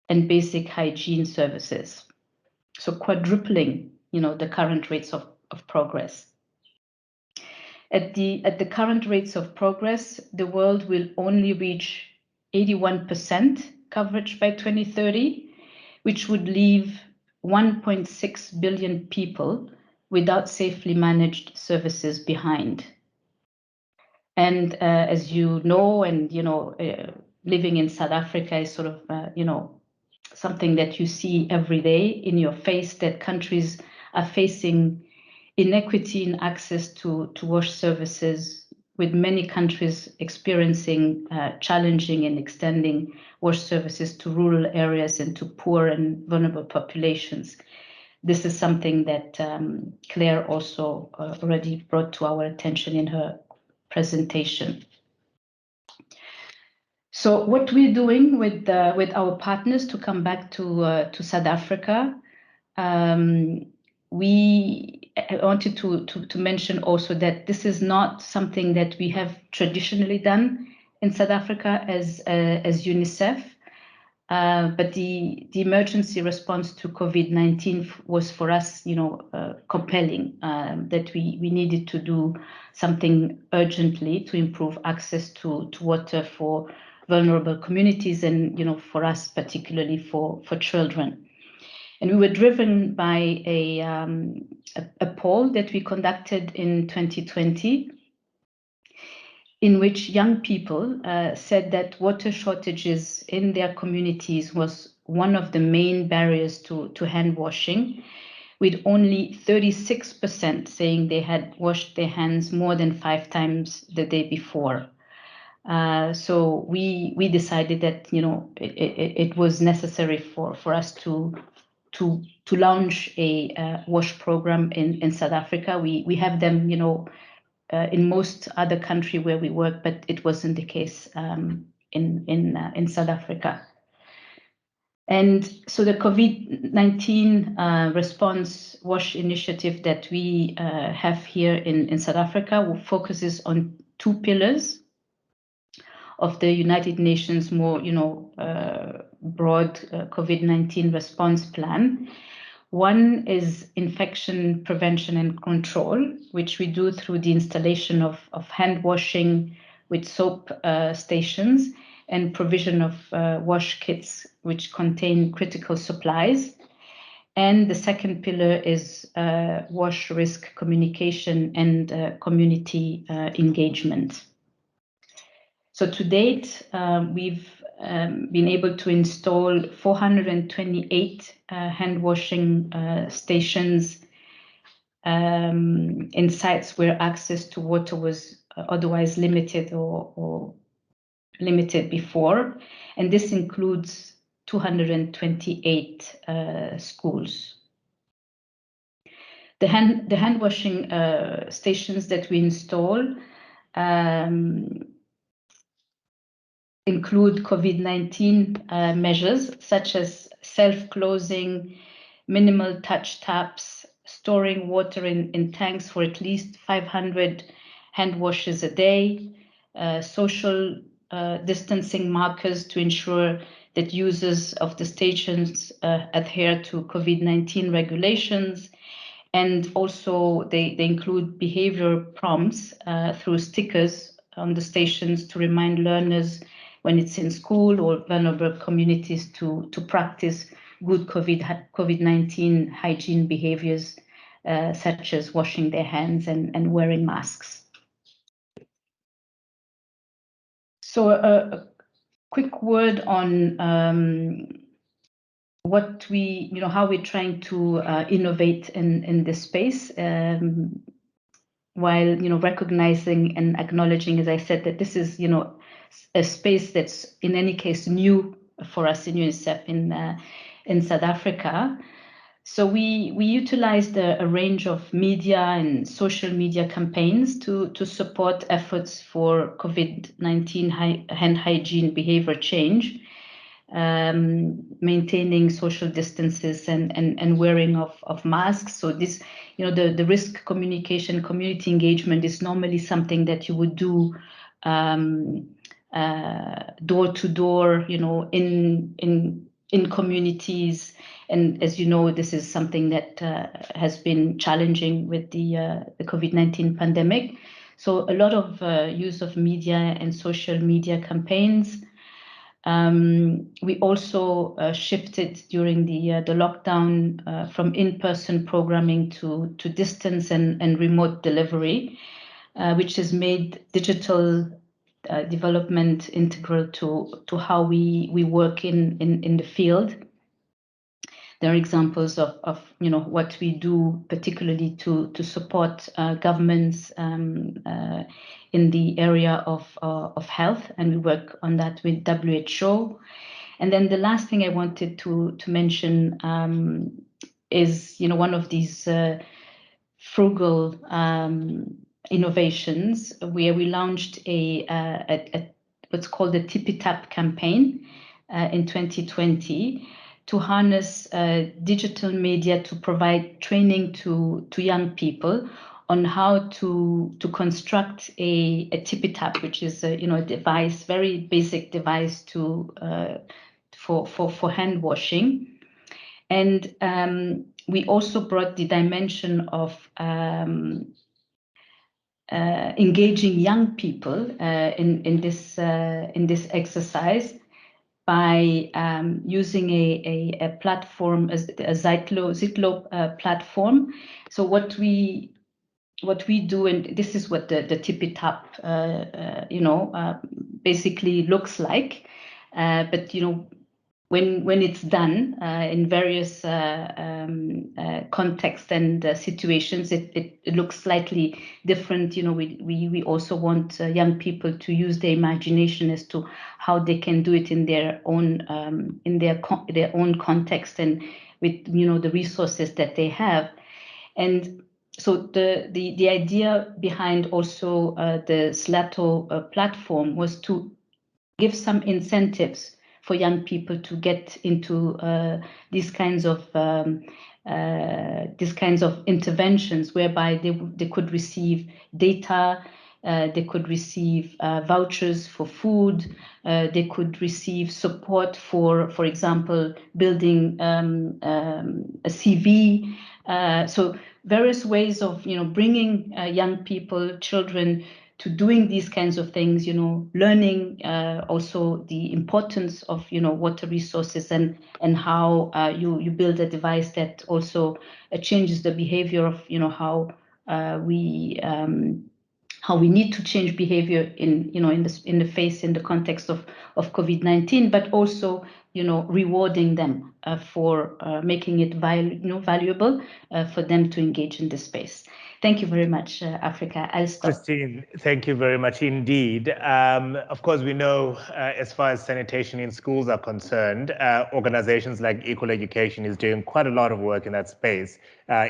and basic hygiene services. So quadrupling, you know, the current rates of progress. At the current rates of progress, the world will only reach 81% coverage by 2030, which would leave 1.6 billion people without safely managed services behind. And as you know, and you know, living in South Africa is sort of you know, something that you see every day in your face, that countries are facing inequity in access to WASH services, with many countries experiencing challenging and extending WASH services to rural areas and to poor and vulnerable populations. This is something that Claire also already brought to our attention in her presentation. So what we're doing with our partners, to come back to South Africa, we wanted to mention also that this is not something that we have traditionally done in South Africa as UNICEF, but the emergency response to COVID-19 was for us, you know, compelling, that we needed to do something urgently to improve access to water for vulnerable communities, and, you know, for us particularly for children. And we were driven by a poll that we conducted in 2020, in which young people said that water shortages in their communities was one of the main barriers to hand washing, with only 36% saying they had washed their hands more than 5 times the day before. So we decided that it was necessary for us to launch a wash program in South Africa. We have them in most other country where we work, but it wasn't the case in South Africa. And so the COVID-19 response wash initiative that we have here in South Africa focuses on 2 pillars of the United Nations more broad COVID-19 response plan. One is infection prevention and control, which we do through the installation of hand washing with soap stations and provision of wash kits, which contain critical supplies. And the second pillar is wash risk communication and community engagement. So to date, we've been able to install 428 hand washing stations in sites where access to water was otherwise limited or limited before. And this includes 228 schools. The hand washing stations that we install include COVID-19 measures such as self-closing, minimal touch taps, storing water in tanks for at least 500 hand washes a day, social distancing markers to ensure that users of the stations adhere to COVID-19 regulations. And also they include behavior prompts through stickers on the stations to remind learners when it's in school or vulnerable communities to practice good COVID-19 hygiene behaviors, such as washing their hands and wearing masks. So a quick word on what how we're trying to innovate in this space, while recognizing and acknowledging, as I said, that this is a space that's in any case new for us in UNICEF in South Africa. So we utilized a range of media and social media campaigns to support efforts for COVID-19 hand hygiene behavior change, maintaining social distances and wearing of masks. So this, the risk communication, community engagement is normally something that you would do door to door, in communities. And as you know, this is something that has been challenging with the COVID-19 pandemic. So a lot of use of media and social media campaigns. We also shifted during the lockdown from in-person programming to distance and remote delivery, which has made digital development integral to how we work in the field. There are examples of what we do, particularly to support governments in the area of health, and we work on that with WHO. And then the last thing I wanted to mention is one of these frugal innovations where we launched a what's called the Tippy Tap campaign in 2020 to harness digital media to provide training to young people on how to construct a tippy tap, which is a device, very basic device for hand washing. And we also brought the dimension of engaging young people in this exercise by using a platform, a Zitlo platform. So what we do, and this is what the tippy tap, basically looks like. But when it's done in various contexts and situations, it looks slightly different. We also want young people to use their imagination as to how they can do it in their own their own context and with the resources that they have. And so the idea behind also the Slato platform was to give some incentives for young people to get into these kinds of interventions, whereby they could receive data, they could receive vouchers for food, they could receive support for example, building a CV. So various ways of bringing young people, children, to doing these kinds of things, learning also the importance of water resources and how you build a device that also changes the behavior of how we need to change behavior in the context of COVID-19, but also rewarding them for making it valuable for them to engage in this space. Thank you very much, Africa. I'll stop. Christine, thank you very much indeed. Of course, we know as far as sanitation in schools are concerned, organizations like Equal Education is doing quite a lot of work in that space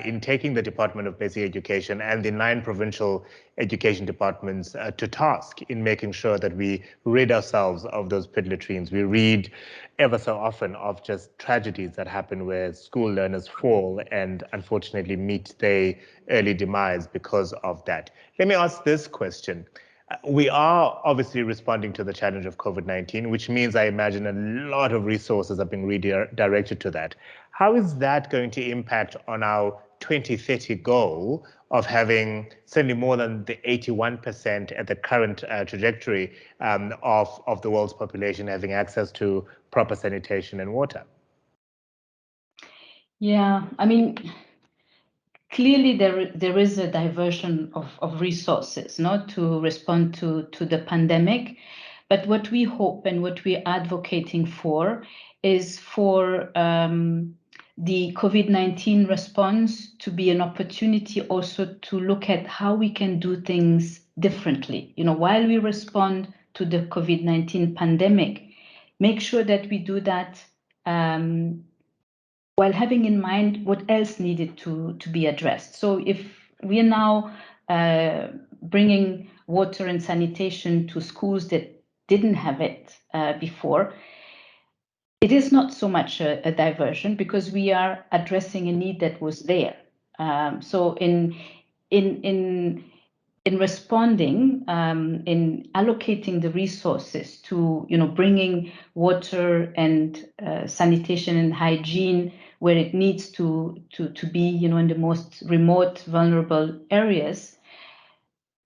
in taking the Department of Basic Education and the 9 provincial education departments to task in making sure that we rid ourselves of those pit latrines. We read ever so often of just tragedies that happen where school learners fall and unfortunately meet their early demise because of that. Let me ask this question. We are obviously responding to the challenge of COVID-19, which means I imagine a lot of resources are being redirected to that. How is that going to impact on our 2030 goal of having certainly more than the 81% at the current trajectory of the world's population having access to proper sanitation and water? Yeah, I mean, clearly there is a diversion of resources, not to respond to the pandemic. But what we hope and what we're advocating for is for the COVID-19 response to be an opportunity also to look at how we can do things differently. While we respond to the COVID-19 pandemic, make sure that we do that while having in mind what else needed to be addressed. So if we are now bringing water and sanitation to schools that didn't have it before, it is not so much a diversion because we are addressing a need that was there. So in responding, in allocating the resources to bringing water and sanitation and hygiene where it needs to be in the most remote, vulnerable areas,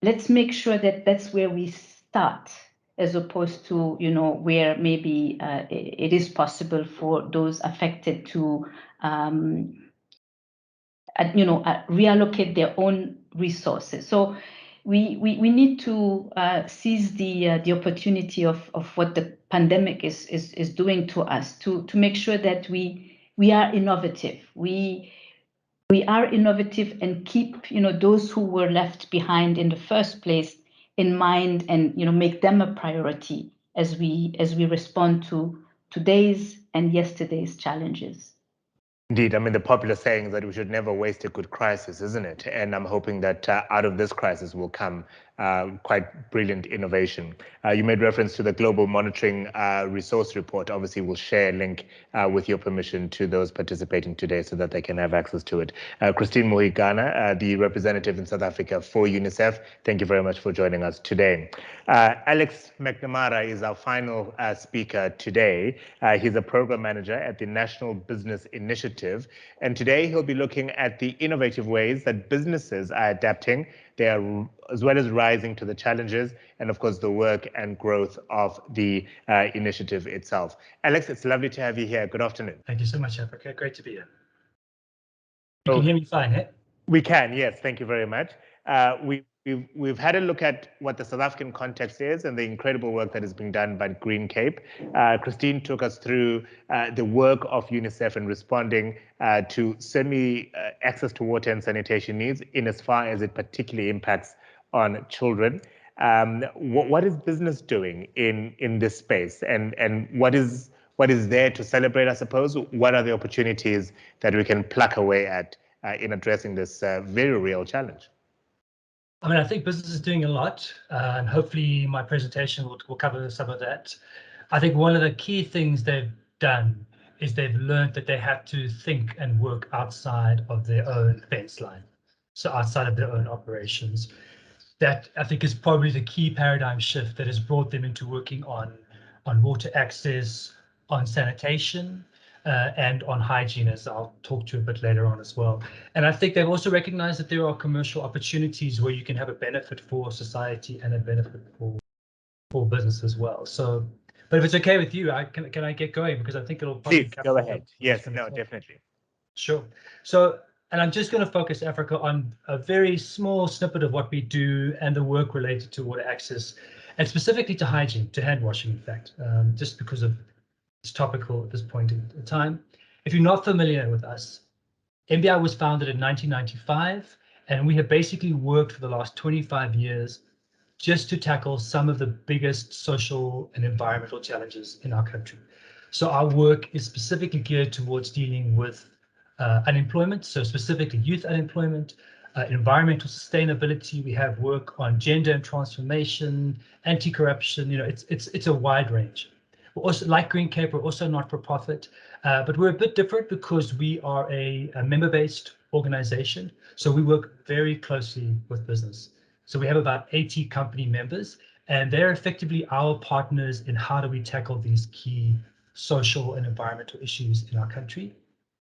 let's make sure that that's where we start, as opposed to where maybe it is possible for those affected to reallocate their own resources. So we need to seize the opportunity of what the pandemic is doing to us to make sure that we are innovative. We are innovative and keep those who were left behind in the first place in mind, and make them a priority as we respond to today's and yesterday's challenges. Indeed, I mean, the popular saying is that we should never waste a good crisis, isn't it? And I'm hoping that out of this crisis will come quite brilliant innovation. You made reference to the Global Monitoring Resource Report. Obviously, we'll share a link with your permission to those participating today so that they can have access to it. Christine Muhigana, the representative in South Africa for UNICEF, thank you very much for joining us today. Alex McNamara is our final speaker today. He's a program manager at the National Business Initiative initiative. And today he'll be looking at the innovative ways that businesses are adapting. They are as well as rising to the challenges and, of course, the work and growth of the initiative itself. Alex, it's lovely to have you here. Good afternoon. Thank you so much, Africa. Great to be here. You can hear me fine, eh? We can, yes. Thank you very much. We've had a look at what the South African context is and the incredible work that is being done by GreenCape. Christine took us through the work of UNICEF in responding to certainly access to water and sanitation needs in as far as it particularly impacts on children. What is business doing in this space, and what is there to celebrate, I suppose? What are the opportunities that we can pluck away at in addressing this very real challenge? I mean, I think business is doing a lot, and hopefully my presentation will cover some of that. I think one of the key things they've done is they've learned that they have to think and work outside of their own fence line, so outside of their own operations. That, I think, is probably the key paradigm shift that has brought them into working on water access, on sanitation, and on hygiene, as I'll talk to a bit later on as well. And I think they've also recognized that there are commercial opportunities where you can have a benefit for society and a benefit for business as well. So, but if it's okay with you, can I get going? Because I think it'll probably Please go ahead. Yes, no, definitely. Sure. So, and I'm just going to focus, Africa, on a very small snippet of what we do and the work related to water access, and specifically to hygiene, to hand washing, in fact, just because of it's topical at this point in time. If you're not familiar with us, MBI was founded in 1995, and we have basically worked for the last 25 years just to tackle some of the biggest social and environmental challenges in our country. So our work is specifically geared towards dealing with unemployment, so specifically youth unemployment, environmental sustainability. We have work on gender and transformation, anti-corruption. You know, it's a wide range. We're also, like GreenCape, we're also not for profit, but we're a bit different because we are a member-based organization. So we work very closely with business. So we have about 80 company members, and they're effectively our partners in how do we tackle these key social and environmental issues in our country.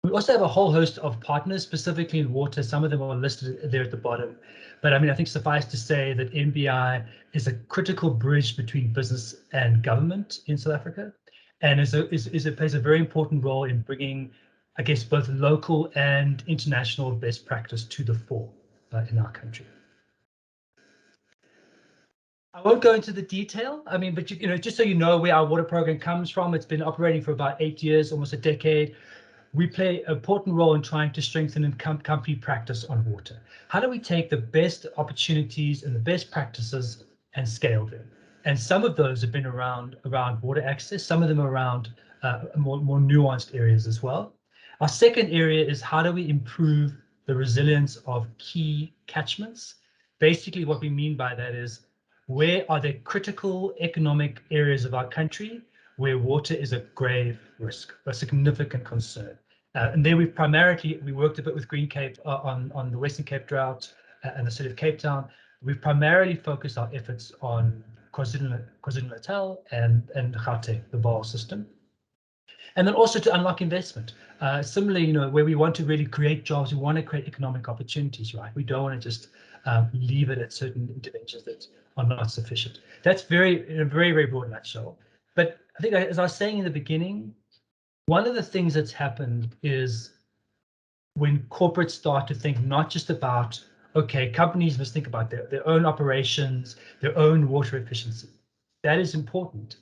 We also have a whole host of partners, specifically in water. Some of them are listed there at the bottom. But I mean, I think suffice to say that MBI is a critical bridge between business and government in South Africa, and plays a very important role in bringing, I guess, both local and international best practice to the fore in our country. I won't go into the detail. I mean, but you know, just so you know where our water program comes from, it's been operating for about 8 years, almost a decade. We play an important role in trying to strengthen company practice on water. How do we take the best opportunities and the best practices and scale them? And some of those have been around water access. Some of them are around more nuanced areas as well. Our second area is how do we improve the resilience of key catchments? Basically, what we mean by that is, where are there critical economic areas of our country where water is a grave risk, a significant concern? And there we worked a bit with GreenCape on the Western Cape drought and the city of Cape Town. We've primarily focused our efforts on KwaZulu-Natal and Gauteng, the Vaal system. And then also to unlock investment. Similarly, you know, where we want to really create jobs, we want to create economic opportunities, right? We don't want to just leave it at certain interventions that are not sufficient. That's in a very, very broad nutshell. But I think, as I was saying in the beginning, one of the things that's happened is when corporates start to think not just about, okay, companies must think about their own operations, their own water efficiency. That is important,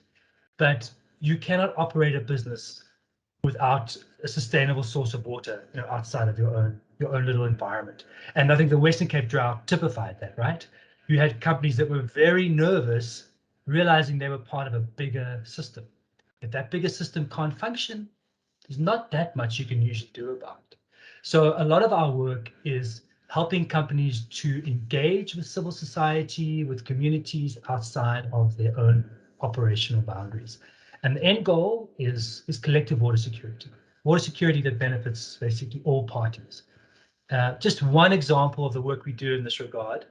but you cannot operate a business without a sustainable source of water, you know, outside of your own little environment. And I think the Western Cape drought typified that, right? You had companies that were very nervous, realizing they were part of a bigger system. If that bigger system can't function, there's not that much you can usually do about it. So a lot of our work is helping companies to engage with civil society, with communities outside of their own operational boundaries. And the end goal is collective water security that benefits basically all parties. Just one example of the work we do in this regard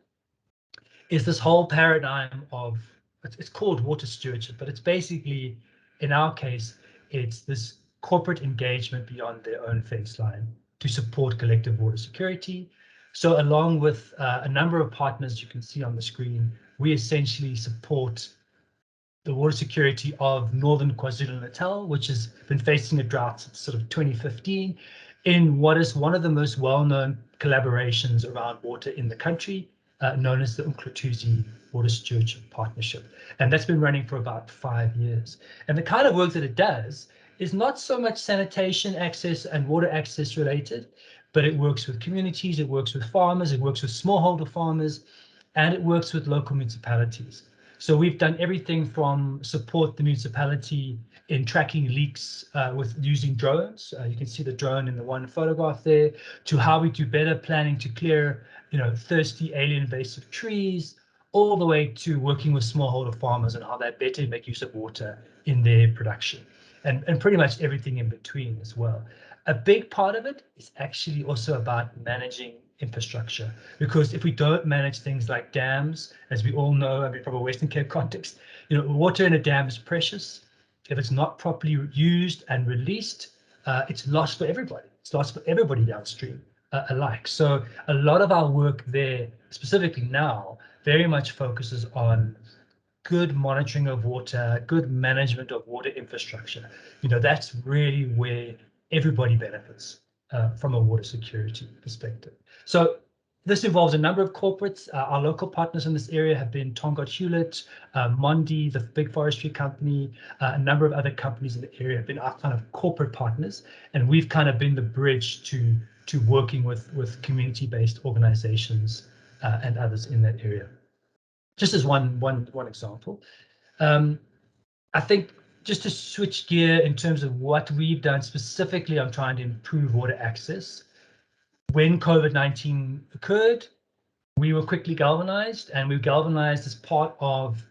is this whole paradigm of, it's called water stewardship, but it's basically, in our case, it's this corporate engagement beyond their own fence line to support collective water security. So along with a number of partners you can see on the screen, we essentially support the water security of northern KwaZulu-Natal, which has been facing a drought since sort of 2015, in what is one of the most well-known collaborations around water in the country, known as the Umkhlutuzi Water Stewardship Partnership. And that's been running for about 5 years. And the kind of work that it does is not so much sanitation access and water access related, but it works with communities, it works with farmers, it works with smallholder farmers, and it works with local municipalities. So we've done everything from support the municipality in tracking leaks with using drones. You can see the drone in the one photograph there, to how we do better planning to clear, thirsty alien invasive trees, all the way to working with smallholder farmers and how they better make use of water in their production, and pretty much everything in between as well. A big part of it is actually also about managing infrastructure, because if we don't manage things like dams, as we all know, I mean, from a Western Cape context, water in a dam is precious. If it's not properly used and released, it's lost for everybody. It's lost for everybody downstream alike. So a lot of our work there, specifically now, very much focuses on good monitoring of water, good management of water infrastructure. That's really where everybody benefits from a water security perspective. So this involves a number of corporates. Our local partners in this area have been Tongaat Hewlett, Mondi, the big forestry company, a number of other companies in the area have been our kind of corporate partners, and we've kind of been the bridge to working with community-based organizations and others in that area. Just as one example. I think just to switch gear in terms of what we've done specifically on trying to improve water access. When COVID-19 occurred, we were quickly galvanized, and we were galvanized as part of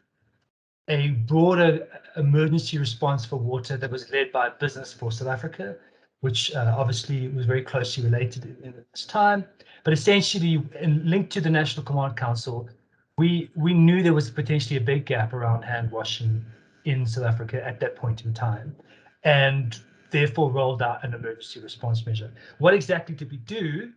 a broader emergency response for water that was led by Business for South Africa, which obviously was very closely related in this time. But essentially, linked to the National Command Council, we knew there was potentially a big gap around hand washing in South Africa at that point in time, and therefore rolled out an emergency response measure. What exactly did we do?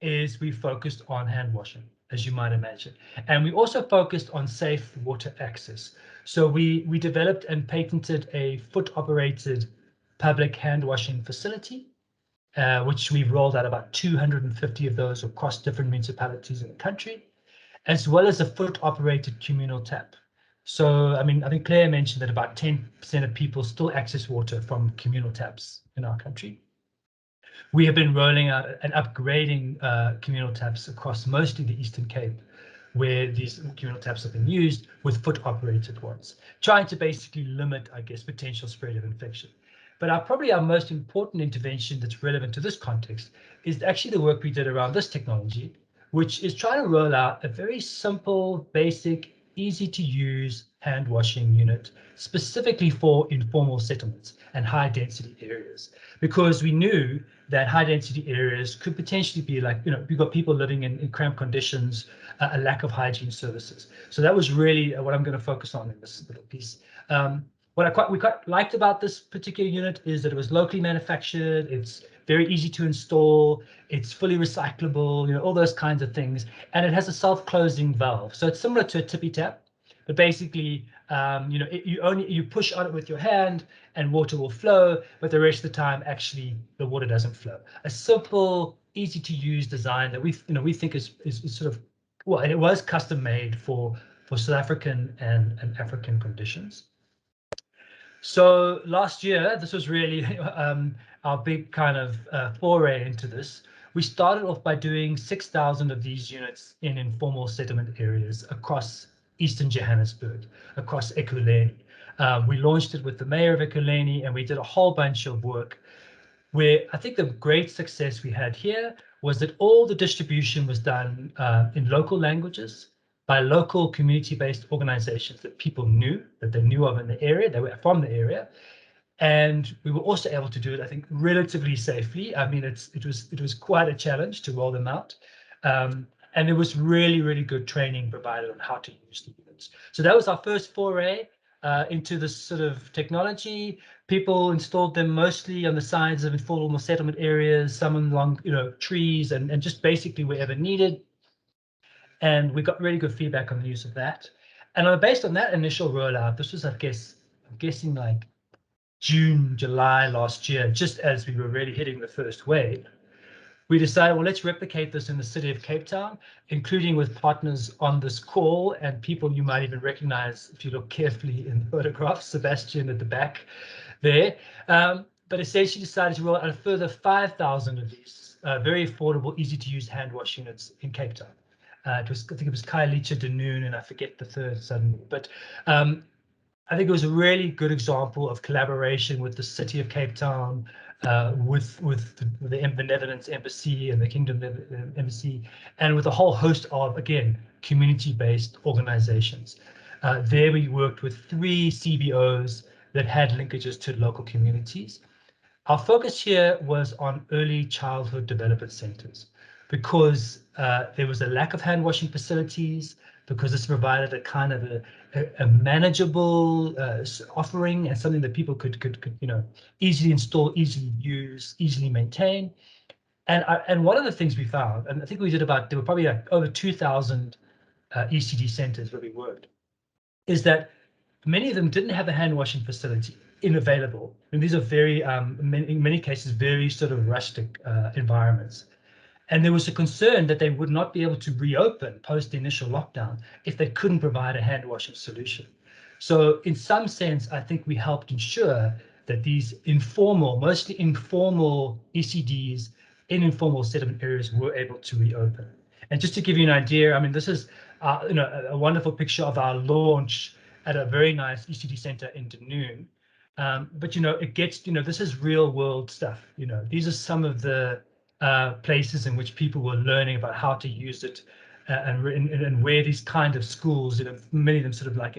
Is we focused on hand washing, as you might imagine. And we also focused on safe water access. So we developed and patented a foot-operated public hand washing facility, which we've rolled out about 250 of those across different municipalities in the country, as well as a foot-operated communal tap. So, I mean, I think Claire mentioned that about 10% of people still access water from communal taps in our country. We have been rolling out and upgrading communal taps across mostly the Eastern Cape, where these communal taps have been used with foot-operated ones, trying to basically limit, I guess, potential spread of infection. But probably our most important intervention that's relevant to this context is actually the work we did around this technology, which is trying to roll out a very simple, basic, easy to use hand washing unit specifically for informal settlements and high density areas, because we knew that high density areas could potentially be like, we've got people living in cramped conditions, a lack of hygiene services. So that was really what I'm going to focus on in this little piece. What we quite liked about this particular unit is that it was locally manufactured, it's very easy to install, it's fully recyclable, all those kinds of things, and it has a self-closing valve. So it's similar to a tippy tap, but basically, you push on it with your hand and water will flow, but the rest of the time, actually, the water doesn't flow. A simple, easy to use design that we think is sort of, well, and it was custom made for South African and African conditions. So last year, this was really our big kind of foray into this. We started off by doing 6,000 of these units in informal settlement areas across Eastern Johannesburg, across Ekurhuleni. We launched it with the mayor of Ekurhuleni, and we did a whole bunch of work where I think the great success we had here was that all the distribution was done in local languages by local community-based organizations that people knew, that they knew of in the area, they were from the area. And we were also able to do it, I think, relatively safely. I mean, it was quite a challenge to roll them out. And there was really, really good training provided on how to use the units. So that was our first foray. into this sort of technology. People installed them mostly on the sides of informal settlement areas, some along, trees, and just basically wherever needed. And we got really good feedback on the use of that. And based on that initial rollout, this was, I'm guessing like June, July last year, just as we were really hitting the first wave, we decided, well, let's replicate this in the city of Cape Town, including with partners on this call and people you might even recognize if you look carefully in the photographs, Sebastiaan at the back there. But essentially decided to roll out a further 5,000 of these very affordable, easy to use hand wash units in Cape Town. I think it was Khayelitsha Denoon, and I forget the third suddenly. But I think it was a really good example of collaboration with the city of Cape Town, with the Netherlands Embassy and the Kingdom Embassy, and with a whole host of, again, community-based organizations. There we worked with 3 CBOs that had linkages to local communities. Our focus here was on early childhood development centers because there was a lack of hand washing facilities, because this provided a kind of a manageable offering and something that people could easily install, easily use, easily maintain. And one of the things we found, and I think there were probably like over 2,000 ECD centers where we worked, is that many of them didn't have a hand washing facility available. And these are very, in many cases, very sort of rustic environments. And there was a concern that they would not be able to reopen post the initial lockdown if they couldn't provide a hand washing solution. So in some sense, I think we helped ensure that these mostly informal ECDs in informal settlement areas were able to reopen. And just to give you an idea, I mean, this is a wonderful picture of our launch at a very nice ECD center in Denoon. But it gets, this is real world stuff. These are some of the places in which people were learning about how to use it, and where these kind of schools, many of them sort of like,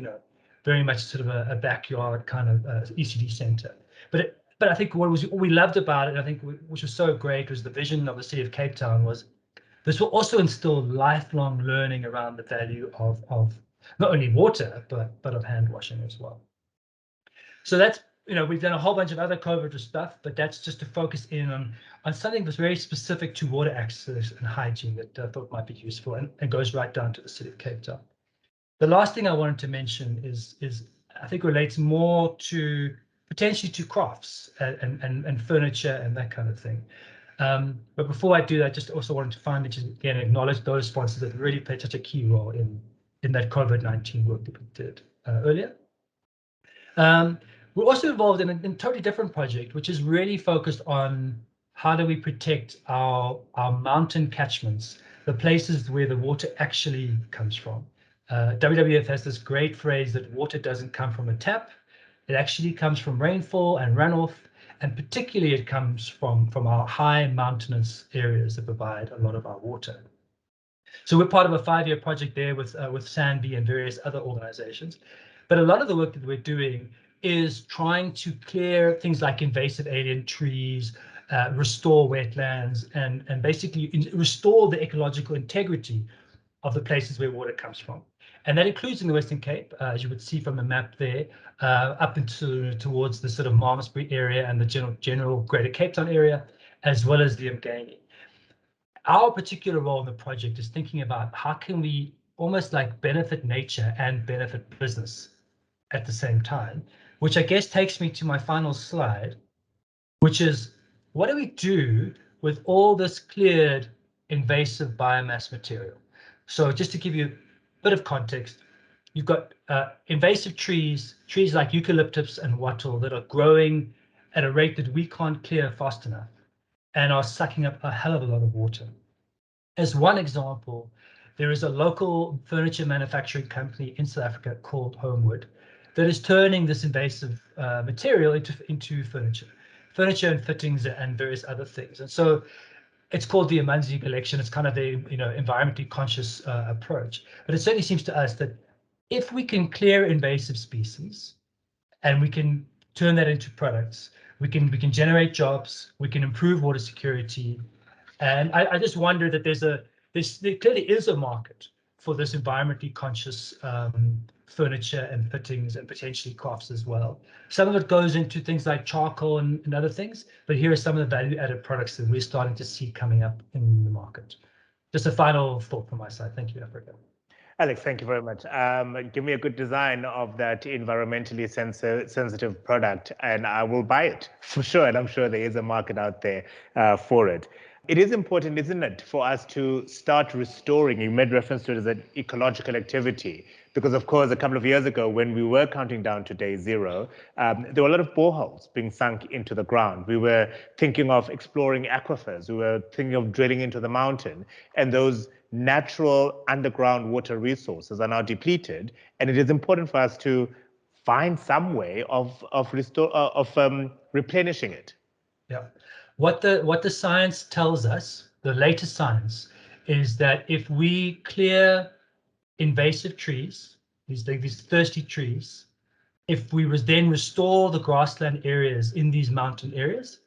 very much sort of a backyard kind of ECD center. But I think what we loved about it, I think, which was so great, was the vision of the city of Cape Town was this will also instill lifelong learning around the value of not only water, but of hand washing as well. So that's, we've done a whole bunch of other COVID stuff, but that's just to focus in on something that's very specific to water access and hygiene that I thought might be useful, and goes right down to the city of Cape Town. The last thing I wanted to mention is I think relates more to potentially to crafts and furniture and that kind of thing. But before I do that, I just also wanted to finally just again acknowledge those sponsors that really played such a key role in that COVID-19 work that we did earlier. We're also involved in a totally different project, which is really focused on how do we protect our mountain catchments, the places where the water actually comes from. WWF has this great phrase that water doesn't come from a tap. It actually comes from rainfall and runoff, and particularly it comes from our high mountainous areas that provide a lot of our water. So we're part of a 5-year project there with SANBI and various other organizations. But a lot of the work that we're doing is trying to clear things like invasive alien trees, restore wetlands, and basically restore the ecological integrity of the places where water comes from. And that includes in the Western Cape, as you would see from the map there, up towards the sort of Malmesbury area and the general Greater Cape Town area, as well as the Mgeni. Our particular role in the project is thinking about how can we almost like benefit nature and benefit business at the same time, which I guess takes me to my final slide, which is what do we do with all this cleared invasive biomass material? So just to give you a bit of context, you've got invasive trees like eucalyptus and wattle that are growing at a rate that we can't clear fast enough and are sucking up a hell of a lot of water. As one example, there is a local furniture manufacturing company in South Africa called Homewood that is turning this invasive material into furniture and fittings and various other things. And so it's called the Amanzi collection. It's kind of the environmentally conscious approach. But it certainly seems to us that if we can clear invasive species and we can turn that into products, we can generate jobs, we can improve water security. And I just wonder that there clearly is a market for this environmentally conscious furniture and fittings and potentially crafts as well. Some of it goes into things like charcoal and other things, but here are some of the value-added products that we're starting to see coming up in the market. Just a final thought from my side. Thank you, Africa. Alex, thank you very much. Give me a good design of that environmentally sensitive product and I will buy it for sure. And I'm sure there is a market out there for it. It is important, isn't it, for us to start restoring, you made reference to it as an ecological activity, because of course, a couple of years ago, when we were counting down to day zero, there were a lot of boreholes being sunk into the ground. We were thinking of exploring aquifers. We were thinking of drilling into the mountain, and those natural underground water resources are now depleted. And it is important for us to find some way of replenishing it. Yeah. What the science tells us, the latest science, is that if we clear invasive trees, these thirsty trees, if we then restore the grassland areas in these mountain areas,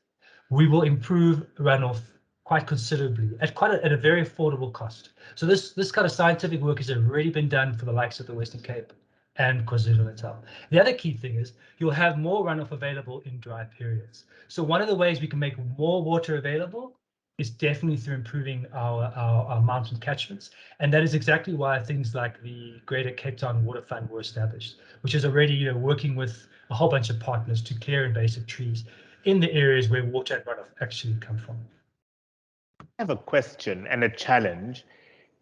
we will improve runoff quite considerably at a very affordable cost. So this kind of scientific work has already been done for the likes of the Western Cape and KwaZulu-Natal. The other key thing is you'll have more runoff available in dry periods. So one of the ways we can make more water available is definitely through improving our mountain catchments. And that is exactly why things like the Greater Cape Town Water Fund were established, which is already working with a whole bunch of partners to clear invasive trees in the areas where water and runoff actually come from. I have a question and a challenge.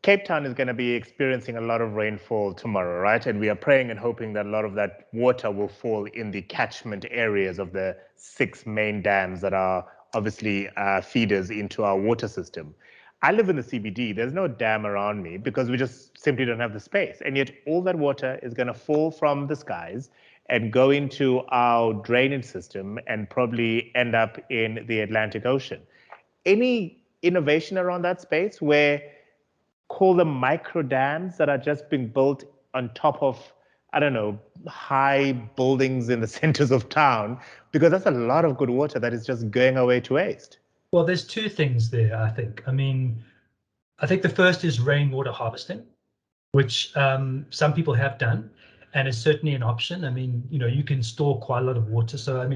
Cape Town is going to be experiencing a lot of rainfall tomorrow, right? And we are praying and hoping that a lot of that water will fall in the catchment areas of the 6 main dams that are obviously feeders into our water system. I live in the CBD. There's no dam around me because we just simply don't have the space. And yet all that water is going to fall from the skies and go into our drainage system and probably end up in the Atlantic Ocean. Any innovation around that space where call them micro dams that are just being built on top of, I don't know, high buildings in the centers of town, because that's a lot of good water that is just going away to waste. Well, there's 2 things there, I think. I think the first is rainwater harvesting, which some people have done, and is certainly an option. You can store quite a lot of water. So,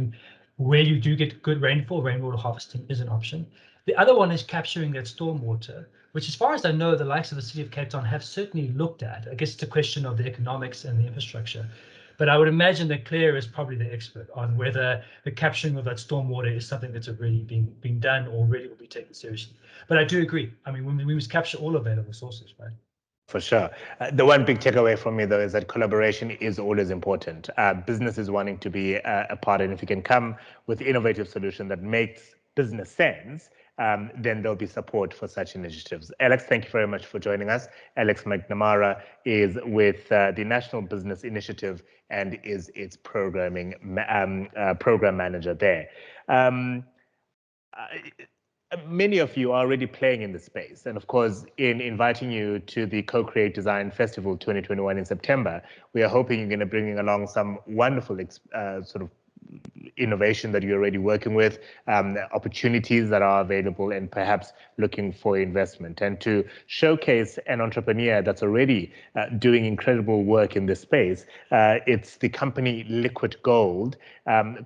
where you do get good rainfall, rainwater harvesting is an option. The other one is capturing that storm water, which as far as I know, the likes of the City of Cape Town have certainly looked at. I guess it's a question of the economics and the infrastructure. But I would imagine that Claire is probably the expert on whether the capturing of that storm water is something that's already being done or really will be taken seriously. But I do agree. We must capture all available sources, right? For sure. The one big takeaway from me, though, is that collaboration is always important. Businesses wanting to be a part, and if you can come with innovative solution that makes business sense, then there'll be support for such initiatives. Alex, thank you very much for joining us. Alex McNamara is with the National Business Initiative and is its program manager there. Many of you are already playing in the space. And of course, in inviting you to the Co-Create Design Festival 2021 in September, we are hoping you're going to bring along some wonderful sort of innovation that you're already working with, opportunities that are available, and perhaps looking for investment. And to showcase an entrepreneur that's already doing incredible work in this space, it's the company LiquidGold,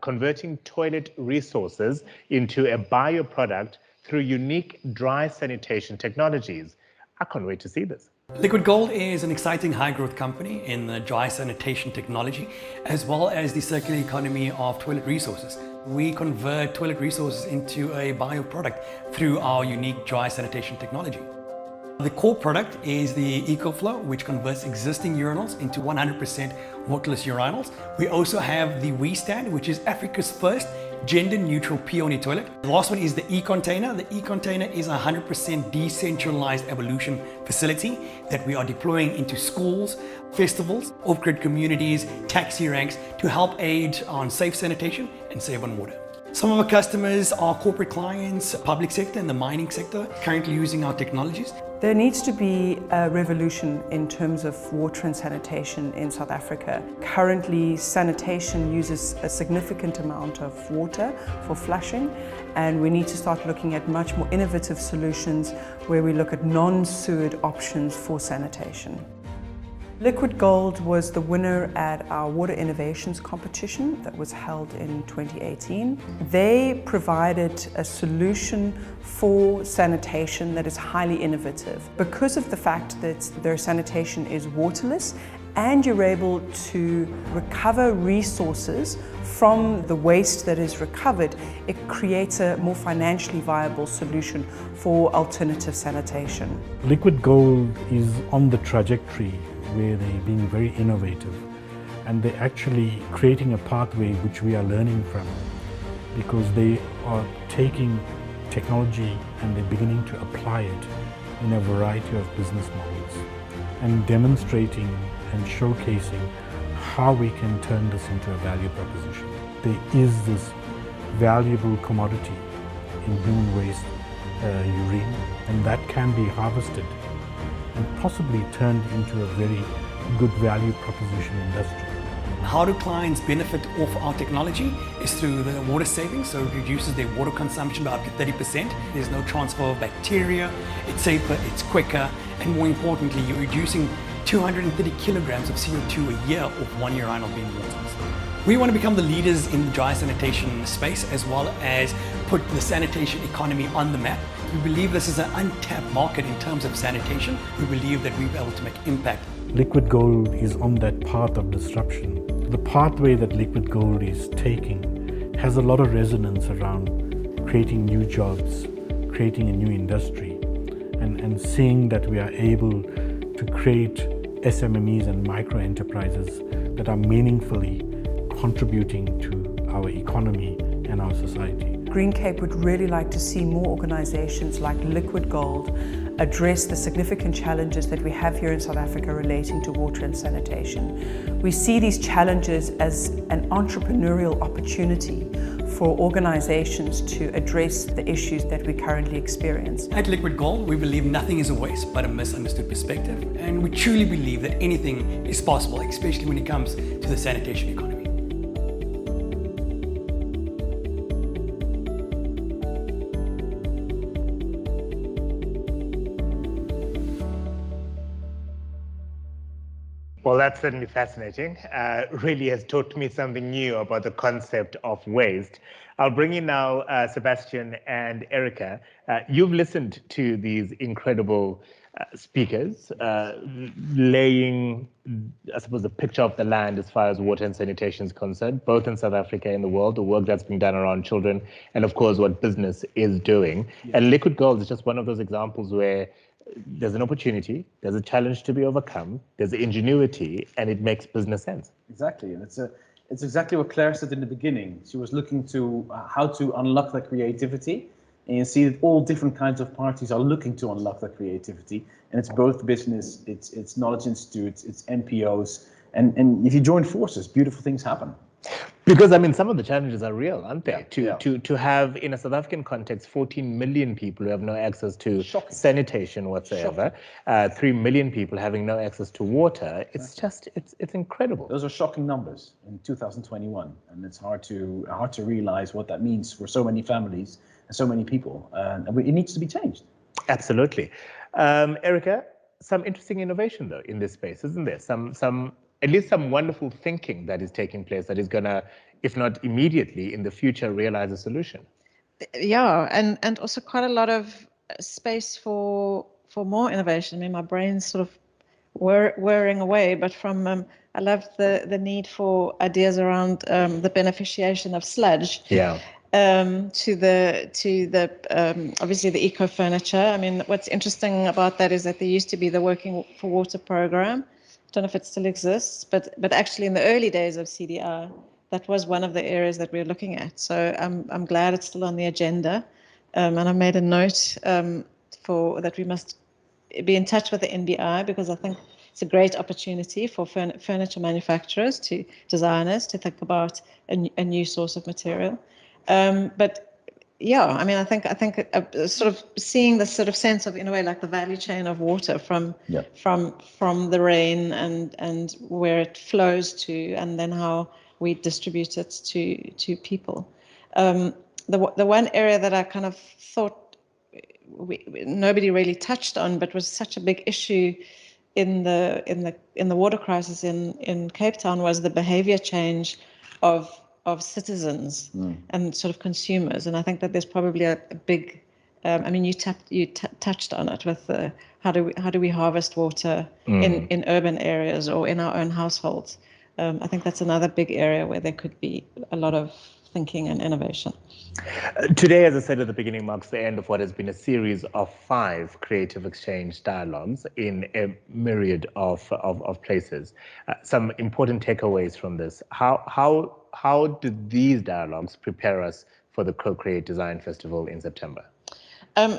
converting toilet resources into a bioproduct through unique dry sanitation technologies. I can't wait to see this. LiquidGold is an exciting high-growth company in the dry sanitation technology, as well as the circular economy of toilet resources. We convert toilet resources into a bioproduct through our unique dry sanitation technology. The core product is the EcoFlow, which converts existing urinals into 100% waterless urinals. We also have the WeStand, which is Africa's first gender-neutral pee-only toilet. The last one is the e-container. The e-container is a 100% decentralized evolution facility that we are deploying into schools, festivals, off-grid communities, taxi ranks to help aid on safe sanitation and save on water. Some of our customers are corporate clients, public sector and the mining sector, currently using our technologies. There needs to be a revolution in terms of water and sanitation in South Africa. Currently, sanitation uses a significant amount of water for flushing, and we need to start looking at much more innovative solutions where we look at non-sewered options for sanitation. LiquidGold was the winner at our Water Innovations competition that was held in 2018. They provided a solution for sanitation that is highly innovative. Because of the fact that their sanitation is waterless and you're able to recover resources from the waste that is recovered, it creates a more financially viable solution for alternative sanitation. LiquidGold is on the trajectory where they're being very innovative, and they're actually creating a pathway which we are learning from, because they are taking technology and they're beginning to apply it in a variety of business models and demonstrating and showcasing how we can turn this into a value proposition. There is this valuable commodity in human waste, urine, and that can be harvested and possibly turned into a very good value proposition industry. How do clients benefit off our technology is through the water savings, so it reduces their water consumption by up to 30%. There's no transfer of bacteria, it's safer, it's quicker, and more importantly, you're reducing 230 kilograms of CO2 a year off 1 urinal bin waters. We want to become the leaders in the dry sanitation space, as well as put the sanitation economy on the map. We believe this is an untapped market in terms of sanitation. We believe that we'll be able to make impact. LiquidGold is on that path of disruption. The pathway that LiquidGold is taking has a lot of resonance around creating new jobs, creating a new industry, and seeing that we are able to create SMMEs and micro enterprises that are meaningfully contributing to our economy and our society. GreenCape would really like to see more organizations like LiquidGold address the significant challenges that we have here in South Africa relating to water and sanitation. We see these challenges as an entrepreneurial opportunity for organizations to address the issues that we currently experience. At LiquidGold, we believe nothing is a waste but a misunderstood perspective, and we truly believe that anything is possible, especially when it comes to the sanitation economy. Well, that's certainly fascinating. Really has taught me something new about the concept of waste. I'll bring in now Sebastiaan and Erica. You've listened to these incredible speakers laying, I suppose, a picture of the land as far as water and sanitation is concerned, both in South Africa and the world, the work that's being done around children, and of course what business is doing. Yes. And LiquidGold is just one of those examples where there's an opportunity, there's a challenge to be overcome, there's ingenuity, and it makes business sense. Exactly, and it's exactly what Claire said in the beginning. She was looking to how to unlock the creativity, and you see that all different kinds of parties are looking to unlock the creativity, and it's both business, it's knowledge institutes, it's NPOs, and if you join forces, beautiful things happen. Because, I mean, some of the challenges are real, aren't they? To have, in a South African context, 14 million people who have no access to sanitation whatsoever, 3 million people having no access to water, it's just, it's incredible. Those are shocking numbers in 2021, and it's hard to realize what that means for so many families and so many people, and it needs to be changed. Absolutely. Erica, some interesting innovation, though, in this space, isn't there? At least some wonderful thinking that is taking place that is going to, if not immediately, in the future, realize a solution. Yeah, and also quite a lot of space for more innovation. I mean, my brain's sort of whirring away, but from I love the need for ideas around the beneficiation of sludge. Yeah. To the obviously the eco furniture. I mean, what's interesting about that is that there used to be the Working for Water program. I don't know if it still exists, but actually in the early days of CDR, that was one of the areas that we were looking at. So I'm glad it's still on the agenda, and I made a note that we must be in touch with the NBI, because I think it's a great opportunity for furniture manufacturers, designers to think about a new source of material. But yeah, I mean, I think sort of seeing the sort of sense of, in a way, like the value chain of water from the rain and where it flows to, and then how we distribute it to people. The one area that I kind of thought nobody really touched on, but was such a big issue in the water crisis in Cape Town, was the behavior change of citizens and sort of consumers. And I think that there's probably a big, I mean, you touched on it with the how do we harvest water in urban areas or in our own households. I think that's another big area where there could be a lot of thinking and innovation. Today, as I said at the beginning, marks the end of what has been a series of 5 creative exchange dialogues in a myriad of places. Some important takeaways from this. How did these dialogues prepare us for the Co-Create Design Festival in September?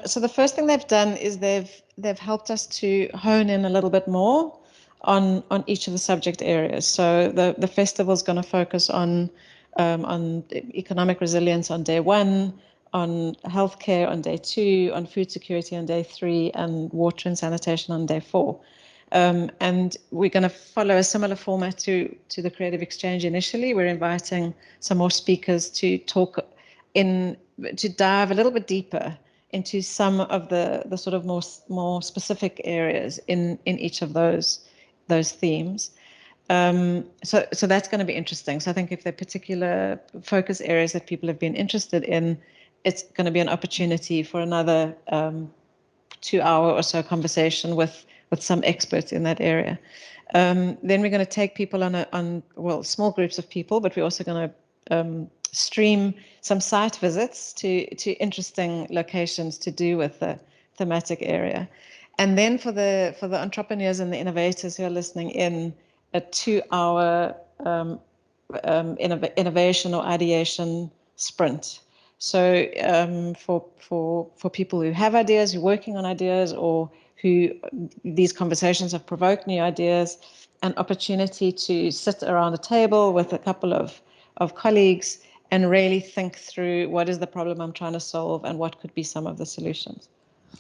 So the first thing they've done is they've helped us to hone in a little bit more on each of the subject areas. So the festival is going to focus on economic resilience on day 1, on healthcare on day 2, on food security on day 3, and water and sanitation on day 4. And we're going to follow a similar format to the Creative Exchange initially. We're inviting some more speakers to talk to dive a little bit deeper into some of the sort of more specific areas in each of those themes. So that's going to be interesting. So I think if there are particular focus areas that people have been interested in, it's going to be an opportunity for another 2-hour or so conversation with some experts in that area. Then we're going to take people on small groups of people, but we're also going to stream some site visits to interesting locations to do with the thematic area. And then for the entrepreneurs and the innovators who are listening in, a 2-hour innovation or ideation sprint. So for people who have ideas, who are working on ideas, or who these conversations have provoked new ideas, an opportunity to sit around a table with a couple of colleagues and really think through what is the problem I'm trying to solve and what could be some of the solutions.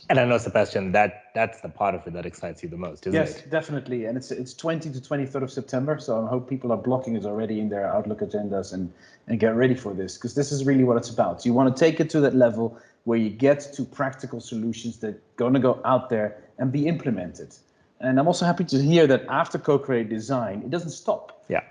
And I know, Sebastiaan, that's the part of it that excites you the most, isn't it? Yes, definitely. And it's 20 to 23rd of September. So I hope people are blocking it already in their Outlook agendas and get ready for this, because this is really what it's about. You want to take it to that level where you get to practical solutions that are going to go out there and be implemented. And I'm also happy to hear that after Co-Create Design, it doesn't stop. Yeah.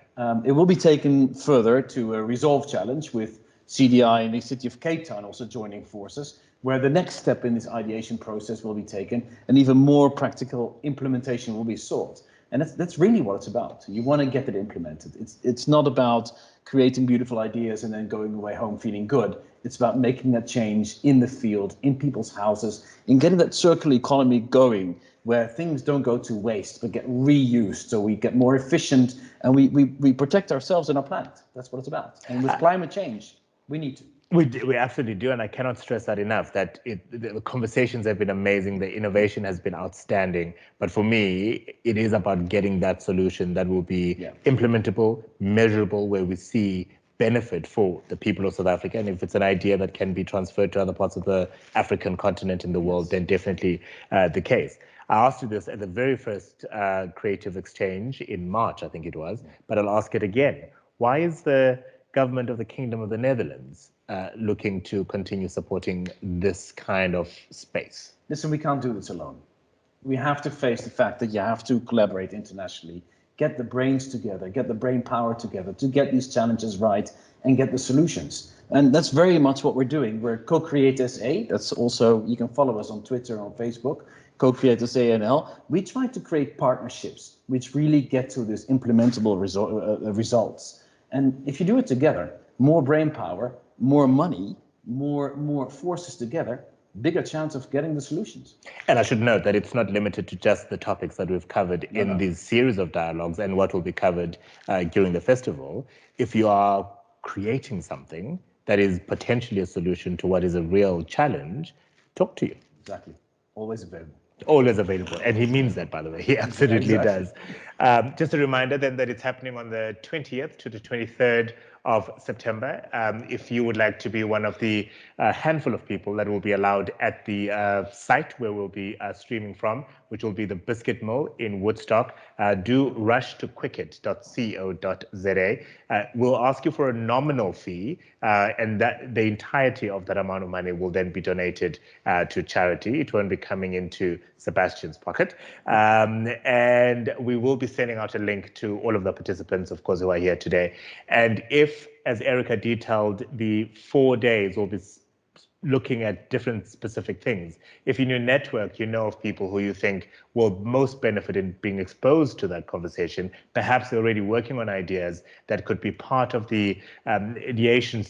It will be taken further to a Resolve Challenge with CDI and the City of Cape Town also joining forces, where the next step in this ideation process will be taken and even more practical implementation will be sought. And that's really what it's about. You want to get it implemented. It's not about creating beautiful ideas and then going away home feeling good. It's about making that change in the field, in people's houses, and getting that circular economy going, where things don't go to waste but get reused, so we get more efficient and we protect ourselves and our planet. That's what it's about. And with climate change, we need to. We absolutely do, and I cannot stress that enough, that the conversations have been amazing, the innovation has been outstanding, but for me, it is about getting that solution that will be implementable, measurable, where we see benefit for the people of South Africa, and if it's an idea that can be transferred to other parts of the African continent in the world, then definitely the case. I asked you this at the very first Creative Exchange in March, I think it was, but I'll ask it again. Why is the government of the Kingdom of the Netherlands looking to continue supporting this kind of space? Listen, we can't do this alone. We have to face the fact that you have to collaborate internationally, get the brains together, get the brain power together to get these challenges right and get the solutions. And that's very much what we're doing. We're Co-Create SA. That's also, you can follow us on Twitter, on Facebook, Co-Create SA NL. We try to create partnerships which really get to this implementable results. And if you do it together, more brain power, more money, more forces together, bigger chance of getting the solutions. And I should note that it's not limited to just the topics that we've covered in these series of dialogues and what will be covered during the festival. If you are creating something that is potentially a solution to what is a real challenge, talk to you. Exactly. Always available. Always available. And he means that, by the way. He absolutely does. Just a reminder then that it's happening on the 20th to the 23rd of September. If you would like to be one of the handful of people that will be allowed at the site where we'll be streaming from, which will be the Biscuit Mill in Woodstock, do rush to quicket.co.za. We'll ask you for a nominal fee, and that the entirety of that amount of money will then be donated to charity. It won't be coming into Sebastiaan's pocket. And we will be sending out a link to all of the participants, of course, who are here today. And if, as Erica detailed, the 4 days will be looking at different specific things. If in your network you know of people who you think will most benefit in being exposed to that conversation, perhaps they're already working on ideas that could be part of the ideation,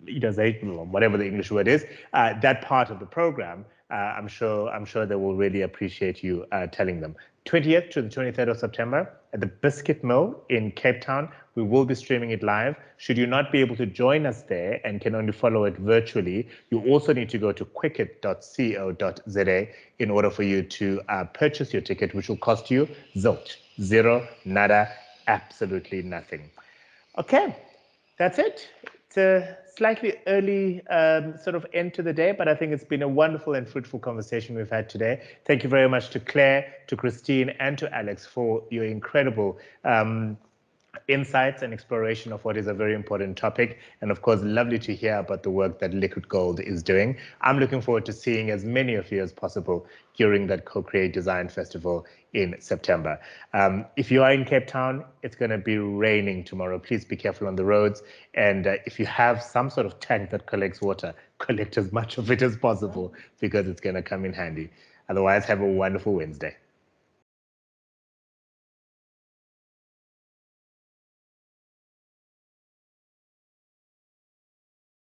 whatever the English word is, that part of the program, I'm sure they will really appreciate you telling them. 20th to the 23rd of September at the Biscuit Mill in Cape Town. We will be streaming it live. Should you not be able to join us there and can only follow it virtually, you also need to go to quicket.co.za in order for you to purchase your ticket, which will cost you zilch, zero, nada, absolutely nothing. Okay, that's it. It's a slightly early sort of end to the day, but I think it's been a wonderful and fruitful conversation we've had today. Thank you very much to Claire, to Christine, and to Alex for your incredible insights and exploration of what is a very important topic. And of course, lovely to hear about the work that LiquidGold is doing. I'm looking forward to seeing as many of you as possible during that Co-Create Design Festival in September. If you are in Cape Town, it's going to be raining tomorrow. Please be careful on the roads. And if you have some sort of tank that collects water, collect as much of it as possible because it's going to come in handy. Otherwise, have a wonderful Wednesday.